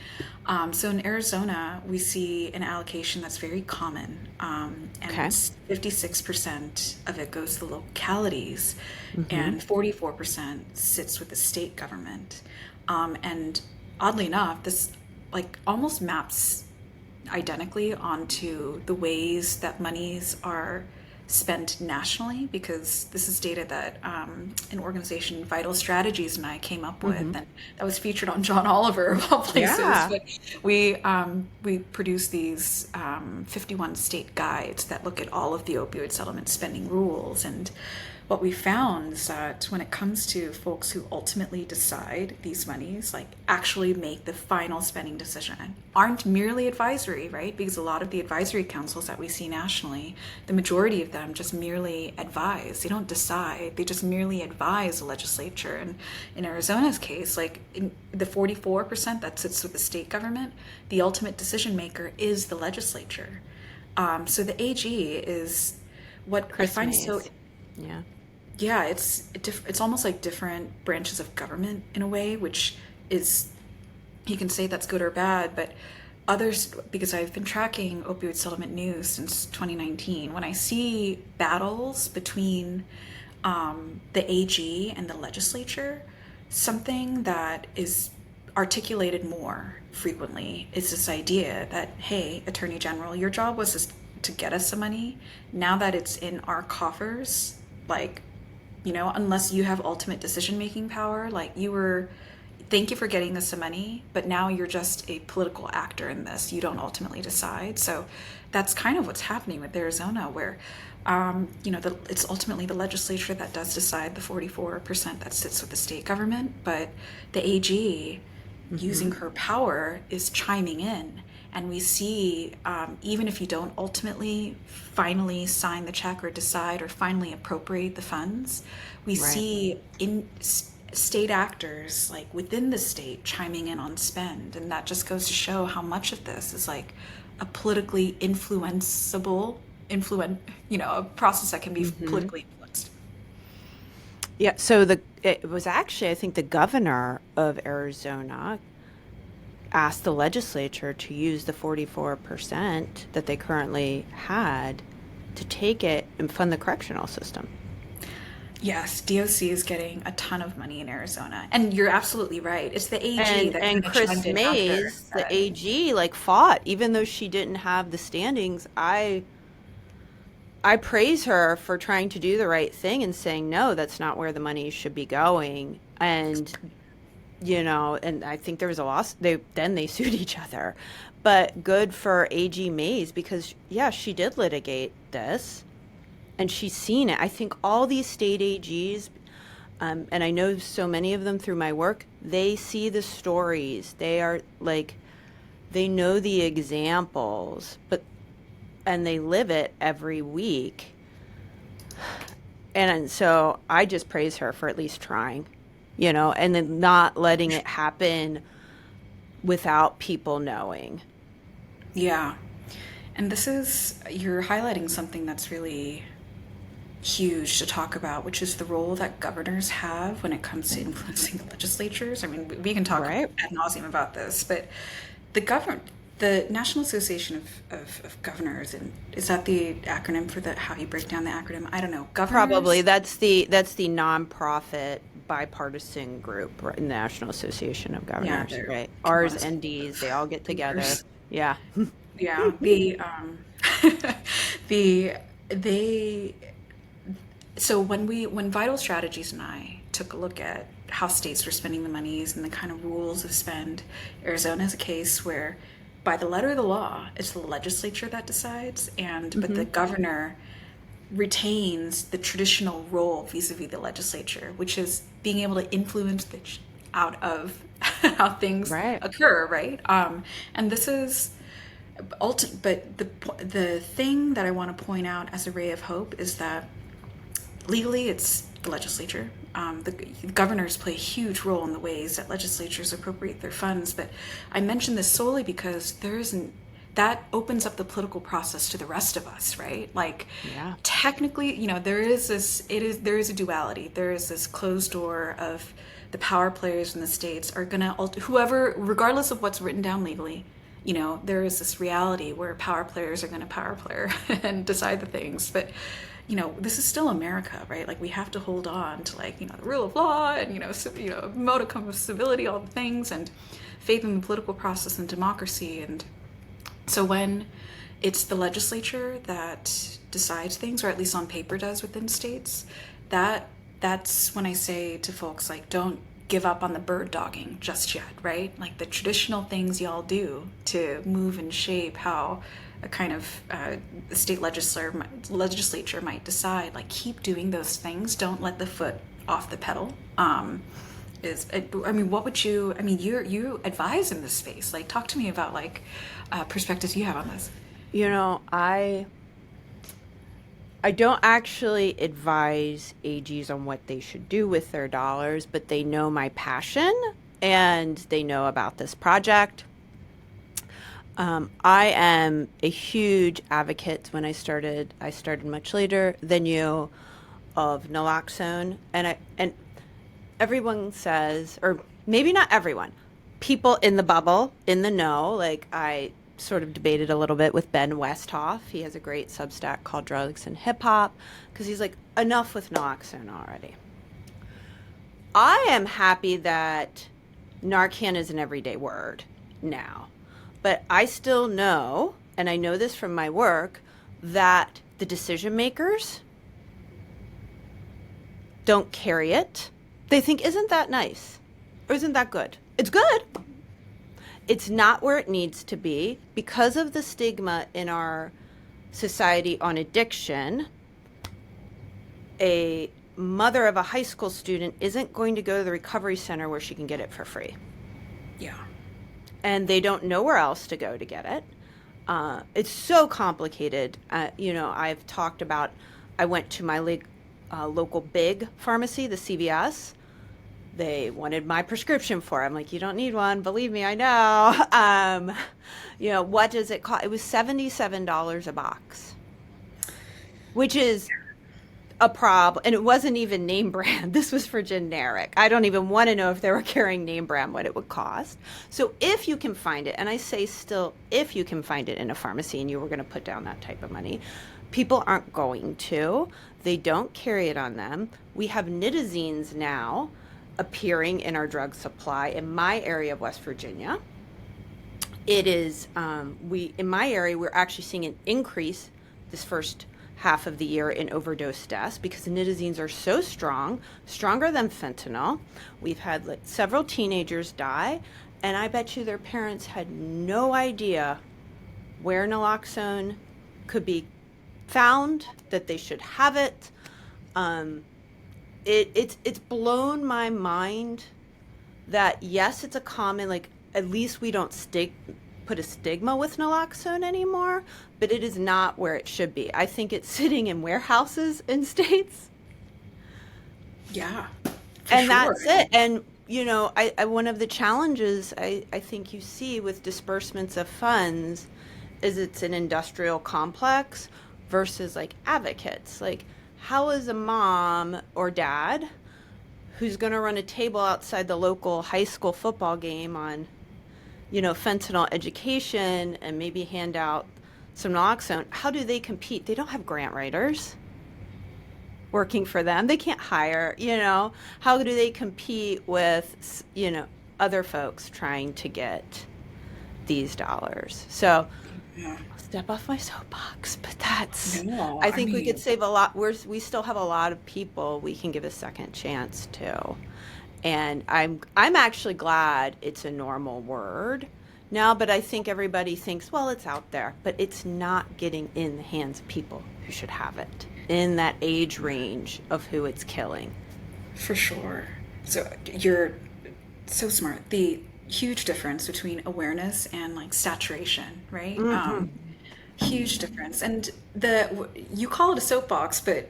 So in Arizona, we see an allocation that's very common, and Okay. it's 56% of it goes to the localities, Mm-hmm. and 44% sits with the state government. And oddly enough, this like almost maps identically onto the ways that monies are spent nationally, because this is data that an organization, Vital Strategies, and I came up with, Mm-hmm. and that was featured on John Oliver of all places. Yeah. But we produce these 51 state guides that look at all of the opioid settlement spending rules, and what we found is that when it comes to folks who ultimately decide these monies, like actually make the final spending decision, aren't merely advisory, right? Because a lot of the advisory councils that we see nationally, the majority of them just merely advise. They don't decide. They just merely advise the legislature. And in Arizona's case, like in the 44% that sits with the state government, the ultimate decision maker is the legislature. So the AG is what I Chris find so, Mays. Yeah. yeah, it's almost like different branches of government in a way, which is, you can say that's good or bad, but others, because I've been tracking opioid settlement news since 2019, when I see battles between the AG and the legislature, something that is articulated more frequently is this idea that, hey, Attorney General, your job was to get us some money. Now that it's in our coffers, like, unless you have ultimate decision making power, like thank you for getting us some money, but now you're just a political actor in this. You don't ultimately decide. So that's kind of what's happening with Arizona, where, it's ultimately the legislature that does decide the 44% that sits with the state government, but the AG, Mm-hmm. using her power, is chiming in. And we see, even if you don't ultimately finally sign the check or decide or finally appropriate the funds, we Right. see in state actors like within the state chiming in on spend, and that just goes to show how much of this is like a politically a process that can be Mm-hmm. politically influenced. Yeah. So it was actually, I think, the governor of Arizona asked the legislature to use the 44% that they currently had to take it and fund the correctional system. Yes, DOC is getting a ton of money in Arizona, and you're absolutely right. It's the AG that And kind of Chris chimed in after Mays, the that. AG, like fought, even though she didn't have the standings. I I praise her for trying to do the right thing and saying, no, that's not where the money should be going. And, and I think there was a loss. They sued each other. But good for AG Mays because, yeah, she did litigate this and she's seen it. I think all these state AGs, and I know so many of them through my work, they see the stories. They are like, they know the examples, and they live it every week. And so I just praise her for at least trying, and then not letting it happen without people knowing. Yeah. And you're highlighting something that's really huge to talk about, which is the role that governors have when it comes to influencing legislatures. I mean, we can talk Right. ad nauseum about this, but the govern the National Association of Governors, and is that the acronym for the, how you break down the acronym? I don't know. Probably Governors? that's the nonprofit bipartisan group, right, National Association of Yeah, Governors, they're right? R's, combust NDs, they all get together. leaders. Yeah. Yeah, the they so when Vital Strategies and I took a look at how states were spending the monies and the kind of rules of spend, Arizona is a case where by the letter of the law, it's the legislature that decides, and but the Hmm. governor retains the traditional role vis-a-vis the legislature, which is being able to influence out of how things Right. occur, right? And this is but the thing that I want to point out as a ray of hope is that legally it's the legislature. The governors play a huge role in the ways that legislatures appropriate their funds. But I mention this solely because there isn't that opens up the political process to the rest of us, right? Like Yeah. technically, there is a duality. There is this closed door of the power players in the states are gonna whoever, regardless of what's written down legally, there is this reality where power players are going to power player and decide the things. But, this is still America, right? Like we have to hold on to the rule of law and, a modicum of civility, all the things, and faith in the political process and democracy. And so when it's the legislature that decides things, or at least on paper does within states, that's when I say to folks, like, don't give up on the bird dogging just yet, right? Like the traditional things y'all do to move and shape how a kind of state legislature might decide, like keep doing those things. Don't let the foot off the pedal. I mean, what would you, I mean, you advise in this space. Like, talk to me about perspectives you have on this. I don't actually advise AGs on what they should do with their dollars, but they know my passion and they know about this project. I am a huge advocate. When I started much later than you, of naloxone, and everyone says, or maybe not everyone, people in the bubble, in the know, like I sort of debated a little bit with Ben Westhoff. He has a great Substack called Drugs and Hip Hop because he's like, enough with naloxone already. I am happy that Narcan is an everyday word now, but I still know, and I know this from my work, that the decision makers don't carry it. They think, isn't that nice? Or isn't that good? It's good. It's not where it needs to be because of the stigma in our society on addiction. A mother of a high school student isn't going to go to the recovery center where she can get it for free. Yeah. And they don't know where else to go to get it. It's so complicated. I've talked about, I went to my local big pharmacy, the CVS. They wanted my prescription for it. I'm like, you don't need one. Believe me, I know. What does it cost? It was $77 a box, which is a problem. And it wasn't even name brand. This was for generic. I don't even want to know if they were carrying name brand, what it would cost. So if you can find it, and I say still, if you can find it in a pharmacy and you were going to put down that type of money, people aren't going to. They don't carry it on them. We have nitazines now appearing in our drug supply in my area of West Virginia. It is, in my area, we're actually seeing an increase this first half of the year in overdose deaths because nitazines are so strong, stronger than fentanyl. We've had like several teenagers die, and I bet you their parents had no idea where naloxone could be found, that they should have it. Um, it's blown my mind that yes, it's a common, like, at least we don't put a stigma with naloxone anymore, but it is not where it should be. I think it's sitting in warehouses in states, Yeah, for and sure. that's it. And I one of the challenges I think you see with disbursements of funds is it's an industrial complex versus like advocates. Like, how is a mom or dad who's going to run a table outside the local high school football game on, fentanyl education and maybe hand out some naloxone? How do they compete? They don't have grant writers working for them. They can't hire, how do they compete with, other folks trying to get these dollars? So Yeah. I'll step off my soapbox, but that's, No, I I think we could mean, save a lot. We still have a lot of people we can give a second chance to. And I'm actually glad it's a normal word now, but I think everybody thinks, well, it's out there, but it's not getting in the hands of people who should have it in that age range of who it's killing. for sure. So you're so smart. The huge difference between awareness and like saturation, right? Huge difference. And you call it a soapbox, but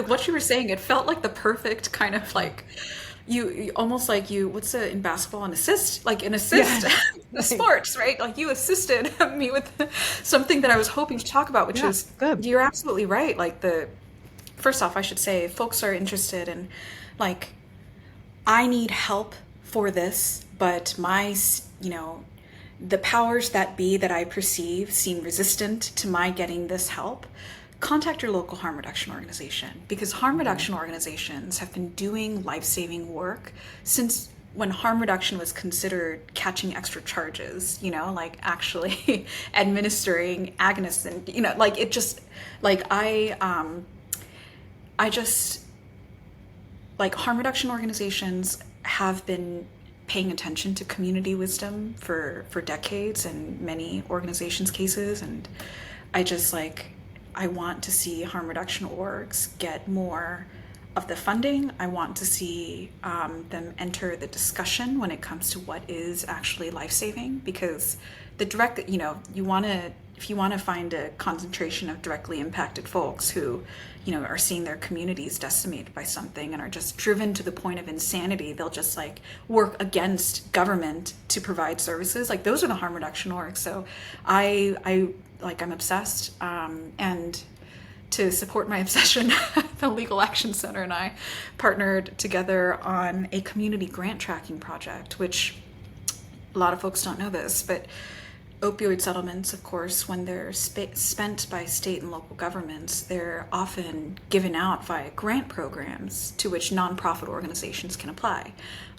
what you were saying, it felt like the perfect kind of like almost like what's in basketball, an assist, like an assist Yeah. the Right. sports, right? Like you assisted me with something that I was hoping to talk about, which Yeah, is good. you're absolutely right. Like first off, I should say, if folks are interested in like I need help for this, but the powers that be that I perceive seem resistant to my getting this help. Contact your local harm reduction organization, because harm reduction organizations have been doing life-saving work since when harm reduction was considered catching extra charges, like actually administering agonists, and like it just like I just like harm reduction organizations have been paying attention to community wisdom for decades in many organizations' cases, and I want to see harm reduction orgs get more of the funding. I want to see them enter the discussion when it comes to what is actually life-saving, because the direct, you want to, if you want to find a concentration of directly impacted folks who, are seeing their communities decimated by something and are just driven to the point of insanity, they'll just like work against government to provide services. Like those are the harm reduction orgs. So I'm obsessed, and to support my obsession, the Legal Action Center and I partnered together on a community grant tracking project, which a lot of folks don't know this, but opioid settlements, of course, when they're spent by state and local governments, they're often given out via grant programs to which nonprofit organizations can apply.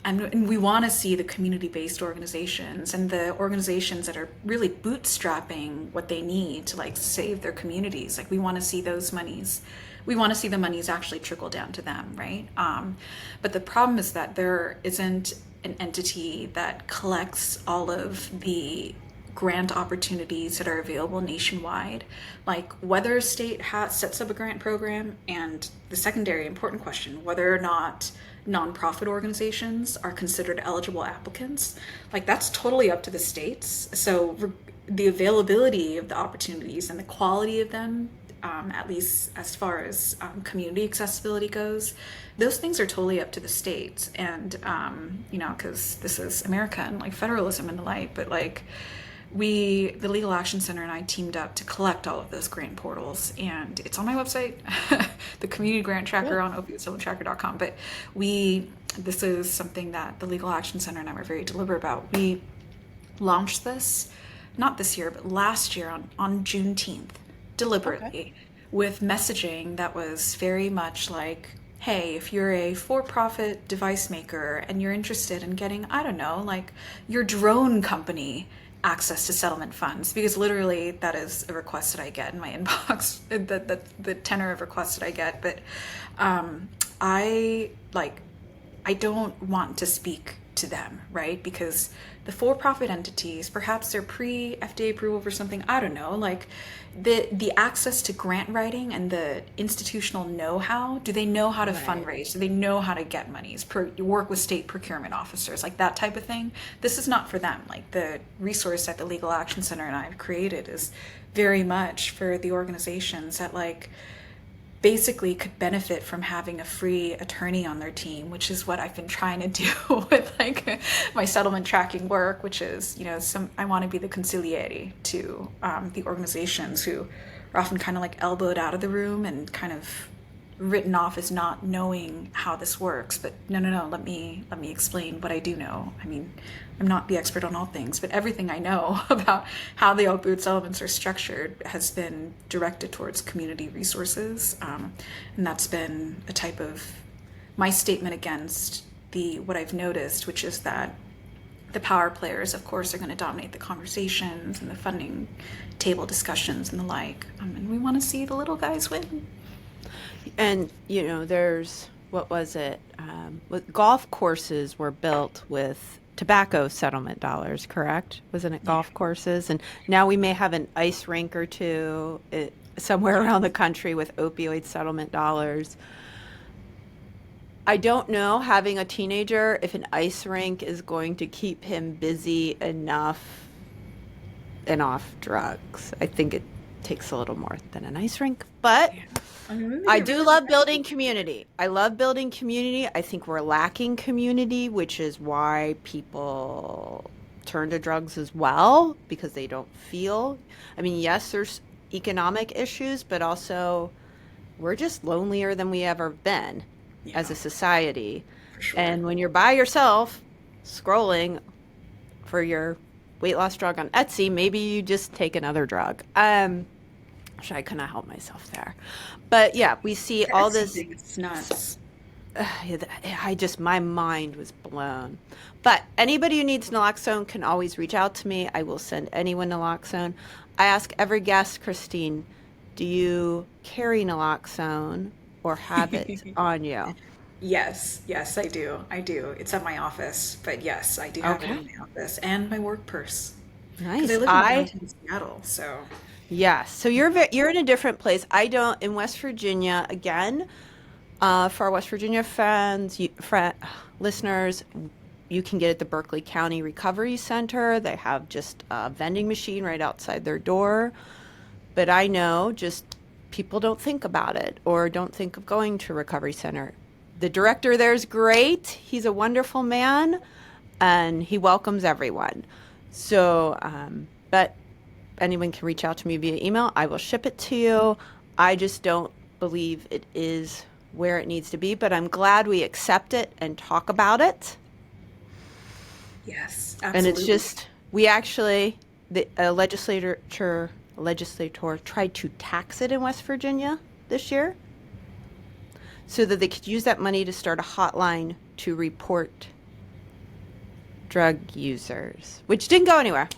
And we want to see the community-based organizations and the organizations that are really bootstrapping what they need to like save their communities. Like we want to see those monies. We want to see the monies actually trickle down to them, right? But the problem is that there isn't an entity that collects all of the grant opportunities that are available nationwide, like whether a state sets up a grant program, and the secondary important question, whether or not nonprofit organizations are considered eligible applicants. Like that's totally up to the states. So the availability of the opportunities and the quality of them, at least as far as community accessibility goes, those things are totally up to the states. And because this is America and like federalism and the like, but like the Legal Action Center and I teamed up to collect all of those grant portals, and it's on my website, the community grant tracker on opioidsettlementtracker.com. But this is something that the Legal Action Center and I were very deliberate about. We launched this, not this year, but last year on Juneteenth, deliberately, Okay. with messaging that was very much like, hey, if you're a for-profit device maker and you're interested in getting, I don't know, like your drone company access to settlement funds, because literally that is a request that I get in my inbox, the tenor of requests that I get. But I like, I don't want to speak to them, right? Because the for-profit entities, perhaps they're pre-FDA approval for something, I don't know, like the access to grant writing and the institutional know-how, do they know how to Right. fundraise? Do they know how to get monies? Work with state procurement officers, like that type of thing. This is not for them. Like the resource that the Legal Action Center and I have created is very much for the organizations that like basically could benefit from having a free attorney on their team, which is what I've been trying to do with like my settlement tracking work, which is, you know, I want to be the consigliere to the organizations who are often kind of like elbowed out of the room and kind of written off as not knowing how this works. But no, let me explain what I do know. I mean, I'm not the expert on all things, but everything I know about how the opioid settlements are structured has been directed towards community resources, and that's been a type of my statement against the what I've noticed, which is that the power players, of course, are going to dominate the conversations and the funding table discussions and the like, and we want to see the little guys win. And, there's, what was it? Golf courses were built with tobacco settlement dollars, correct? Wasn't it Yeah. golf courses? And now we may have an ice rink or two somewhere around the country with opioid settlement dollars. I don't know, having a teenager, if an ice rink is going to keep him busy enough and off drugs. I think it takes a little more than an ice rink, but Yeah. I mean, maybe I get rid do of the love building community. I love building community. I think we're lacking community, which is why people turn to drugs as well, because they don't feel. I mean, yes, there's economic issues, but also we're just lonelier than we ever been as yeah, a society. for sure. And when you're by yourself scrolling for your weight loss drug on Etsy, maybe you just take another drug. Which I couldn't help myself there. But yeah, we see The all Etsy this. thing is nuts. My mind was blown. But anybody who needs naloxone can always reach out to me. I will send anyone naloxone. I ask every guest, Christine, do you carry naloxone or have it on you? Yes, yes, I do. I do. It's at my office, but yes, I do have it Okay. in my office and my work purse because I Nice. live in downtown Seattle. So, Yes. So you're in a different place. I don't in West Virginia again. For our West Virginia listeners, you can get it at the Berkeley County Recovery Center. They have just a vending machine right outside their door. But I know just people don't think about it or don't think of going to a recovery center. The director there is great. He's a wonderful man and he welcomes everyone. So, but anyone can reach out to me via email. I will ship it to you. I just don't believe it is where it needs to be, but I'm glad we accept it and talk about it. yes, And it's absolutely. just, we actually, the legislator tried to tax it in West Virginia this year so that they could use that money to start a hotline to report drug users, which didn't go anywhere.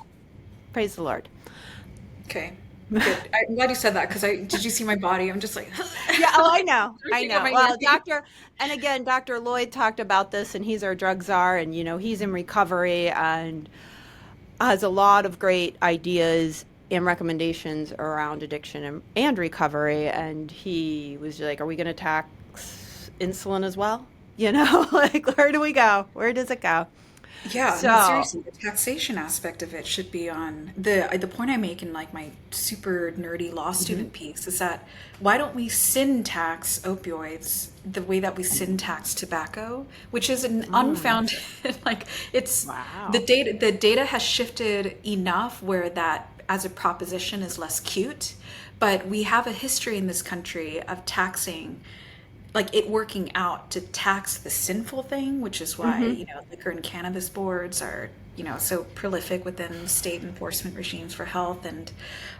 Praise the Lord. Okay, good. I'm glad you said that because I did you see my body? I'm just like Yeah, oh, I know. I looking at know. my Well, earpiece. and again, Dr. Lloyd talked about this, and he's our drug czar, and he's in recovery and has a lot of great ideas and recommendations around addiction and recovery. And he was like, "Are we going to tax insulin as well? Like where do we go? Where does it go?" Yeah, no, So, seriously, the taxation aspect of it should be on the point I make in like my super nerdy law mhm. student piece is that why don't we sin tax opioids the way that we sin tax tobacco, which is an Mm, unfounded like it's wow. the data has shifted enough where that as a proposition is less cute, but we have a history in this country of taxing like it working out to tax the sinful thing, which is why, Hmm. liquor and cannabis boards are, so prolific within state enforcement regimes for health. And,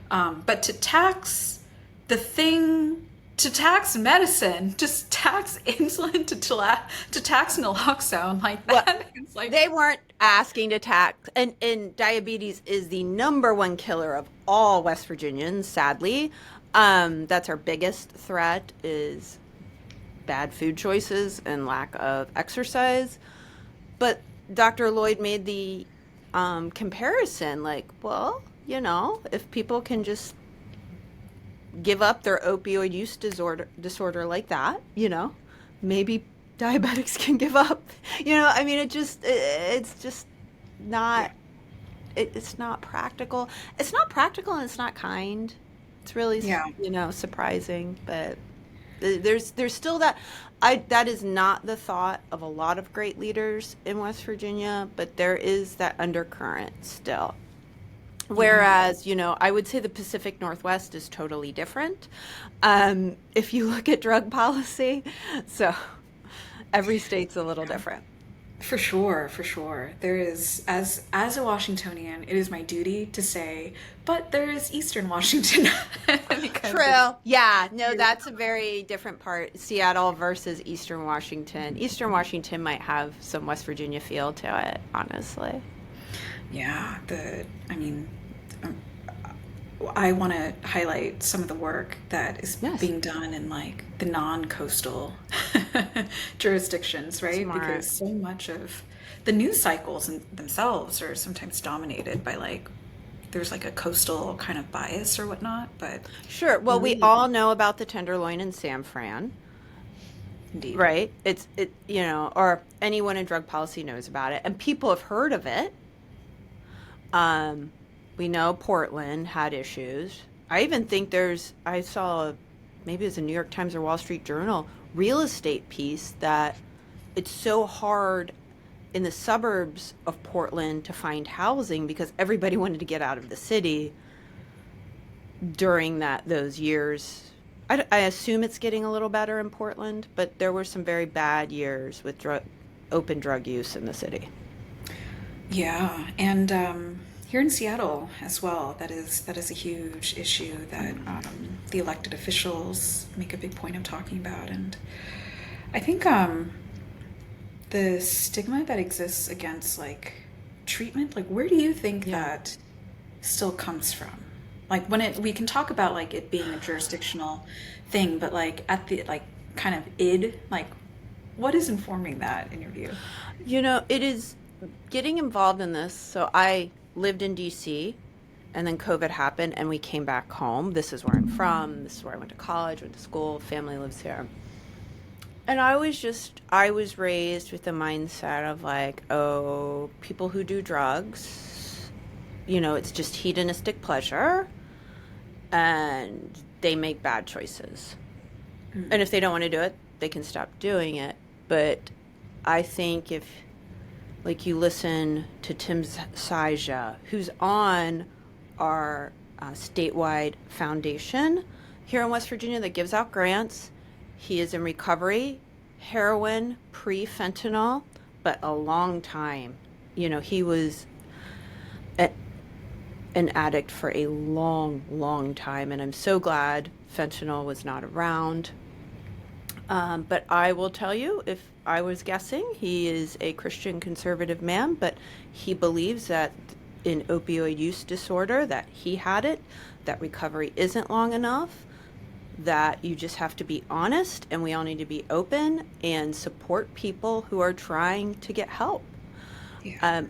but to tax the thing to tax medicine, just tax insulin to tax naloxone like Well, that. It's like, they weren't asking to tax, and diabetes is the number one killer of all West Virginians, sadly. That's our biggest threat is bad food choices and lack of exercise. But Dr. Lloyd made the comparison like, well, if people can just give up their opioid use disorder like that, maybe diabetics can give up. I mean, it's just not, it's not practical. It's not practical and it's not kind. It's really, yeah. surprising, but there's still that is not the thought of a lot of great leaders in West Virginia, but there is that undercurrent still. Yeah. Whereas, I would say the Pacific Northwest is totally different. If you look at drug policy, so every state's a little different. For sure, for sure. There is, as a Washingtonian, it is my duty to say, but there is Eastern Washington because it's True. Yeah. No, that's a very different part. Seattle versus Eastern Washington. Eastern Washington might have some West Virginia feel to it, honestly. yeah, I mean, um, I want to highlight some of the work that is Yes. being done in like the non-coastal jurisdictions, right? Smart. Because so much of the news cycles themselves are sometimes dominated by like there's like a coastal kind of bias or whatnot, but Sure. Well, we really, all know about the Tenderloin and San Fran, indeed. right? Or anyone in drug policy knows about it, and people have heard of it. Um, we know Portland had issues. I even think I saw, maybe it was a New York Times or Wall Street Journal real estate piece that it's so hard in the suburbs of Portland to find housing because everybody wanted to get out of the city during those years. I assume it's getting a little better in Portland, but there were some very bad years with open drug use in the city. Yeah, and here in Seattle as well, that is a huge issue that the elected officials make a big point of talking about, and I think the stigma that exists against like treatment, like where do you think Yeah. that still comes from? Like when we can talk about like it being a jurisdictional thing, but like at the like kind of like what is informing that in your view? It is getting involved in this. So I lived in DC and then COVID happened and we came back home. This is where I'm from. This is where I went to college, went to school, family lives here. And I was raised with the mindset of like, oh, people who do drugs, it's just hedonistic pleasure and they make bad choices. And if they don't want to do it, they can stop doing it. But I think if, like, you listen to Tim Saja, who's on our statewide foundation here in West Virginia that gives out grants, he is in recovery, heroin, pre-fentanyl, but a long time. He was a, an addict for a long, long time, and I'm so glad fentanyl was not around. But I will tell you, if I was guessing, he is a Christian conservative man, but he believes that in opioid use disorder, that he had it, that recovery isn't long enough, that you just have to be honest, and we all need to be open and support people who are trying to get help. Yeah.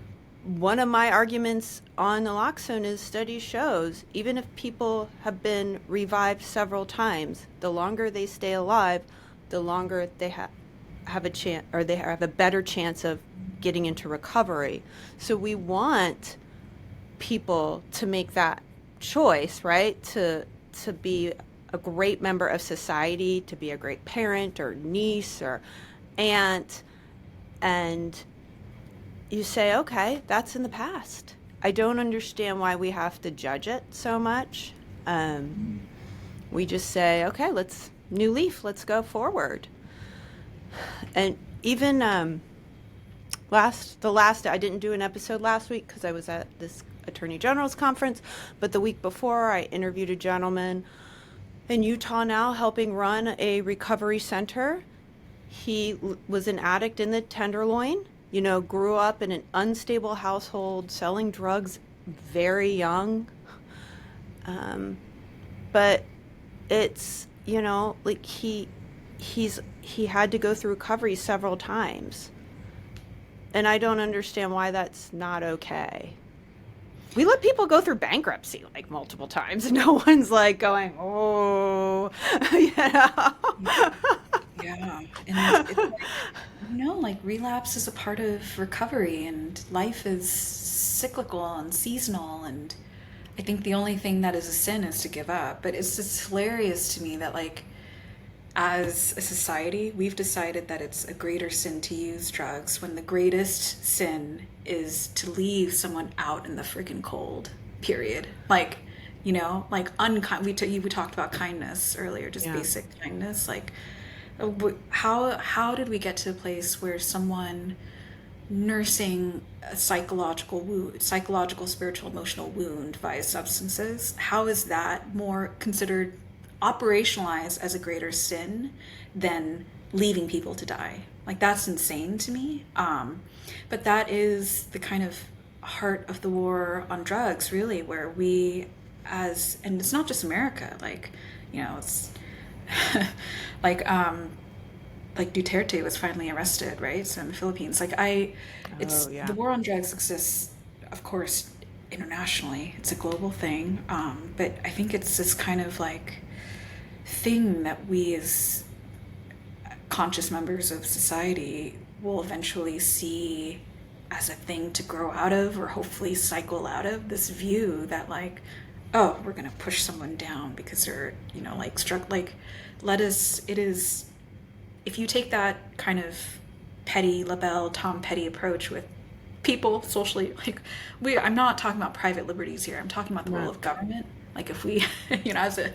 One of my arguments on naloxone is study shows even if people have been revived several times, the longer they stay alive, the longer they have a chance, or they have a better chance of getting into recovery. So we want people to make that choice, right? To be a great member of society, to be a great parent or niece or aunt, and you say, okay, that's in the past. I don't understand why we have to judge it so much. We just say, okay, new leaf, let's go forward. And even I didn't do an episode last week because I was at this Attorney General's conference, but the week before I interviewed a gentleman in Utah now helping run a recovery center. Was an addict in the Tenderloin, grew up in an unstable household, selling drugs very young. Um, but it's, like he had to go through recovery several times. And I don't understand why that's not okay. We let people go through bankruptcy like multiple times, and no one's like going, oh, you know. Yeah, and it's like, like relapse is a part of recovery, and life is cyclical and seasonal. And I think the only thing that is a sin is to give up. But it's just hilarious to me that, like, as a society, we've decided that it's a greater sin to use drugs when the greatest sin is to leave someone out in the freaking cold, period. Like, like unkind. We talked about kindness earlier, just Yeah. basic kindness. Like, how did we get to a place where someone nursing a psychological, spiritual, emotional wound via substances, how is that more considered operationalized as a greater sin than leaving people to die? Like, that's insane to me. But that is the kind of heart of the war on drugs, really, where we, and it's not just America, like, it's like like Duterte was finally arrested, right? So in the Philippines, like, it's Oh, the yeah. war on drugs exists, of course, internationally. It's a global thing, but I think it's this kind of like thing that we as conscious members of society will eventually see as a thing to grow out of, or hopefully cycle out of, this view that, like, oh, we're going to push someone down because they're, like, struck, like, it is, if you take that kind of petty labelle Tom Petty approach with people socially, like, I'm not talking about private liberties here, I'm talking about the role Right. of government. Like, if we, as a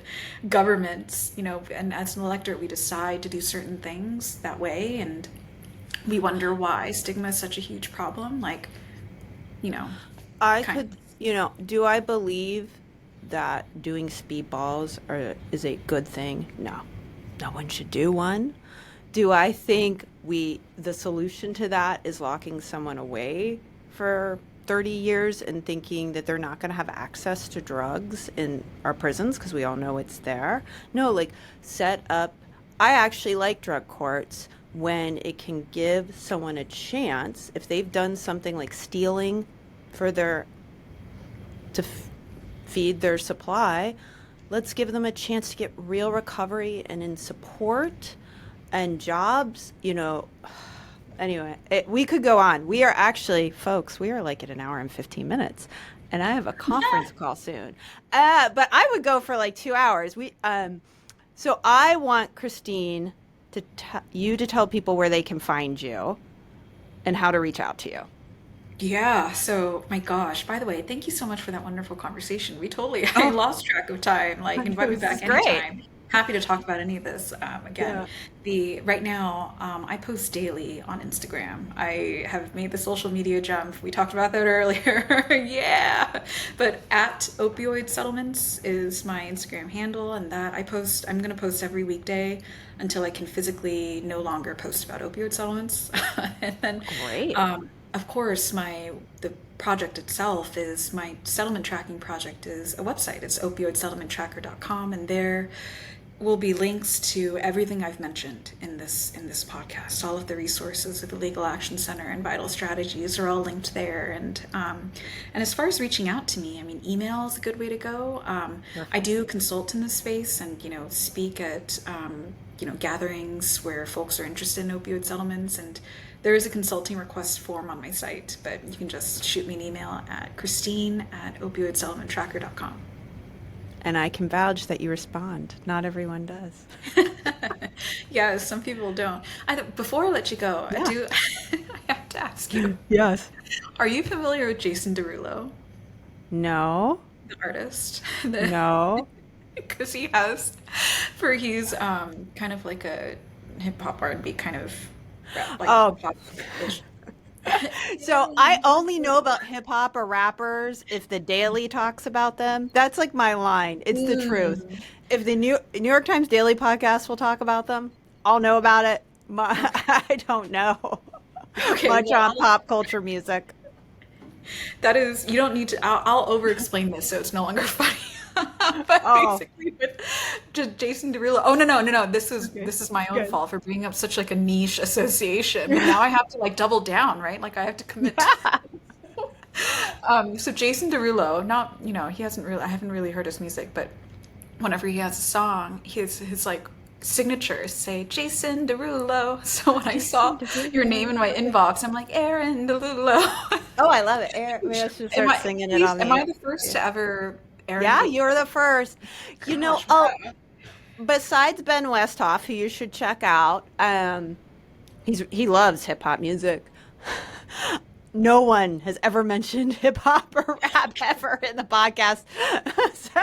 government, and as an electorate, we decide to do certain things that way, and we wonder why stigma is such a huge problem, like, you know I kind could, do I believe that doing speedballs is a good thing? No. No one should do one. Do I think the solution to that is locking someone away for 30 years and thinking that they're not going to have access to drugs in our prisons because we all know it's there? No, like set up. I actually like drug courts when it can give someone a chance if they've done something like stealing for their to feed their supply. Let's give them a chance to get real recovery and in support and jobs. Anyway, we could go on. We are actually, folks, we are like at an hour and 15 minutes, and I have a conference call soon. But I would go for like 2 hours. So I want Christine to tell people where they can find you and how to reach out to you. Yeah, so my gosh, by the way, thank you so much for that wonderful conversation. I Oh, lost track of time. Like, invite me this is back great. anytime. Happy to talk about any of this again. Yeah. Right now, I post daily on Instagram. I have made the social media jump. We talked about that earlier. Yeah. But at Opioid Settlements is my Instagram handle, and that I'm going to post every weekday until I can physically no longer post about opioid settlements. And then, Great. of course, the project itself is my settlement tracking project is a website. It's opioidsettlementtracker.com, and there will be links to everything I've mentioned in this podcast. All of the resources of the Legal Action Center and Vital Strategies are all linked there. And as far as reaching out to me, I mean, email is a good way to go. I Perfect. do consult in this space and speak at gatherings where folks are interested in opioid settlements, and there is a consulting request form on my site, but you can just shoot me an email at Christine@opioidsettlementtracker.com. And I can vouch that you respond. Not everyone does. Yeah, some people don't. Before I let you go, I Yeah. do. I have to ask you: Yes. are you familiar with Jason Derulo, No. the artist? No. Because he's kind of like a hip hop R&B kind of rap, like Oh, pop-ish. So I only know about hip hop or rappers if the Daily talks about them. That's like my line. It's the truth. Mm. If the New York Times Daily podcast will talk about them, I'll know about it. I don't know Okay, much well, on pop culture music. that is, you don't need to, I'll over explain this so it's no longer funny. But Oh, basically with just Jason Derulo. Oh no, no, no, no. okay. This is my own Good. fault for bringing up such like a niche association. But now I have to like double down, right? Like I have to commit to Yeah. so Jason Derulo, not, he hasn't really, I haven't really heard his music, but whenever he has a song, his like signatures say Jason Derulo. So when I Jason saw your name in my Derulo. inbox, I'm like, Erin Derulo. Oh, I love it. Maybe I should Am start I, singing it please, on am the I the first air. to ever Erin Yeah, Derulo? you're the first. Gosh, Oh, wow. besides Ben Westhoff, who you should check out, he loves hip hop music. No one has ever mentioned hip hop or rap ever in the podcast. So,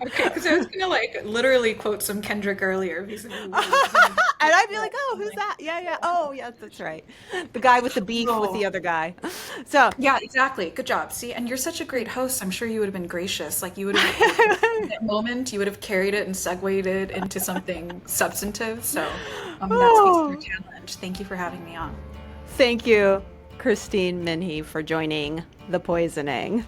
Okay, because I was gonna like literally quote some Kendrick earlier vis-a-vis and I'd be like, "Oh, I'm who's like, that?" Yeah, yeah. Oh, yes, that's right. The guy with the beef with the oh. other guy. So, Yeah, exactly. Good job. See, and you're such a great host. I'm sure you would have been gracious. Like you would have like in that moment, you would have carried it and segued it into something substantive. So, that speaks to your oh, talent. Thank you for having me on. thank you, Christine Minhee, for joining the poisoning.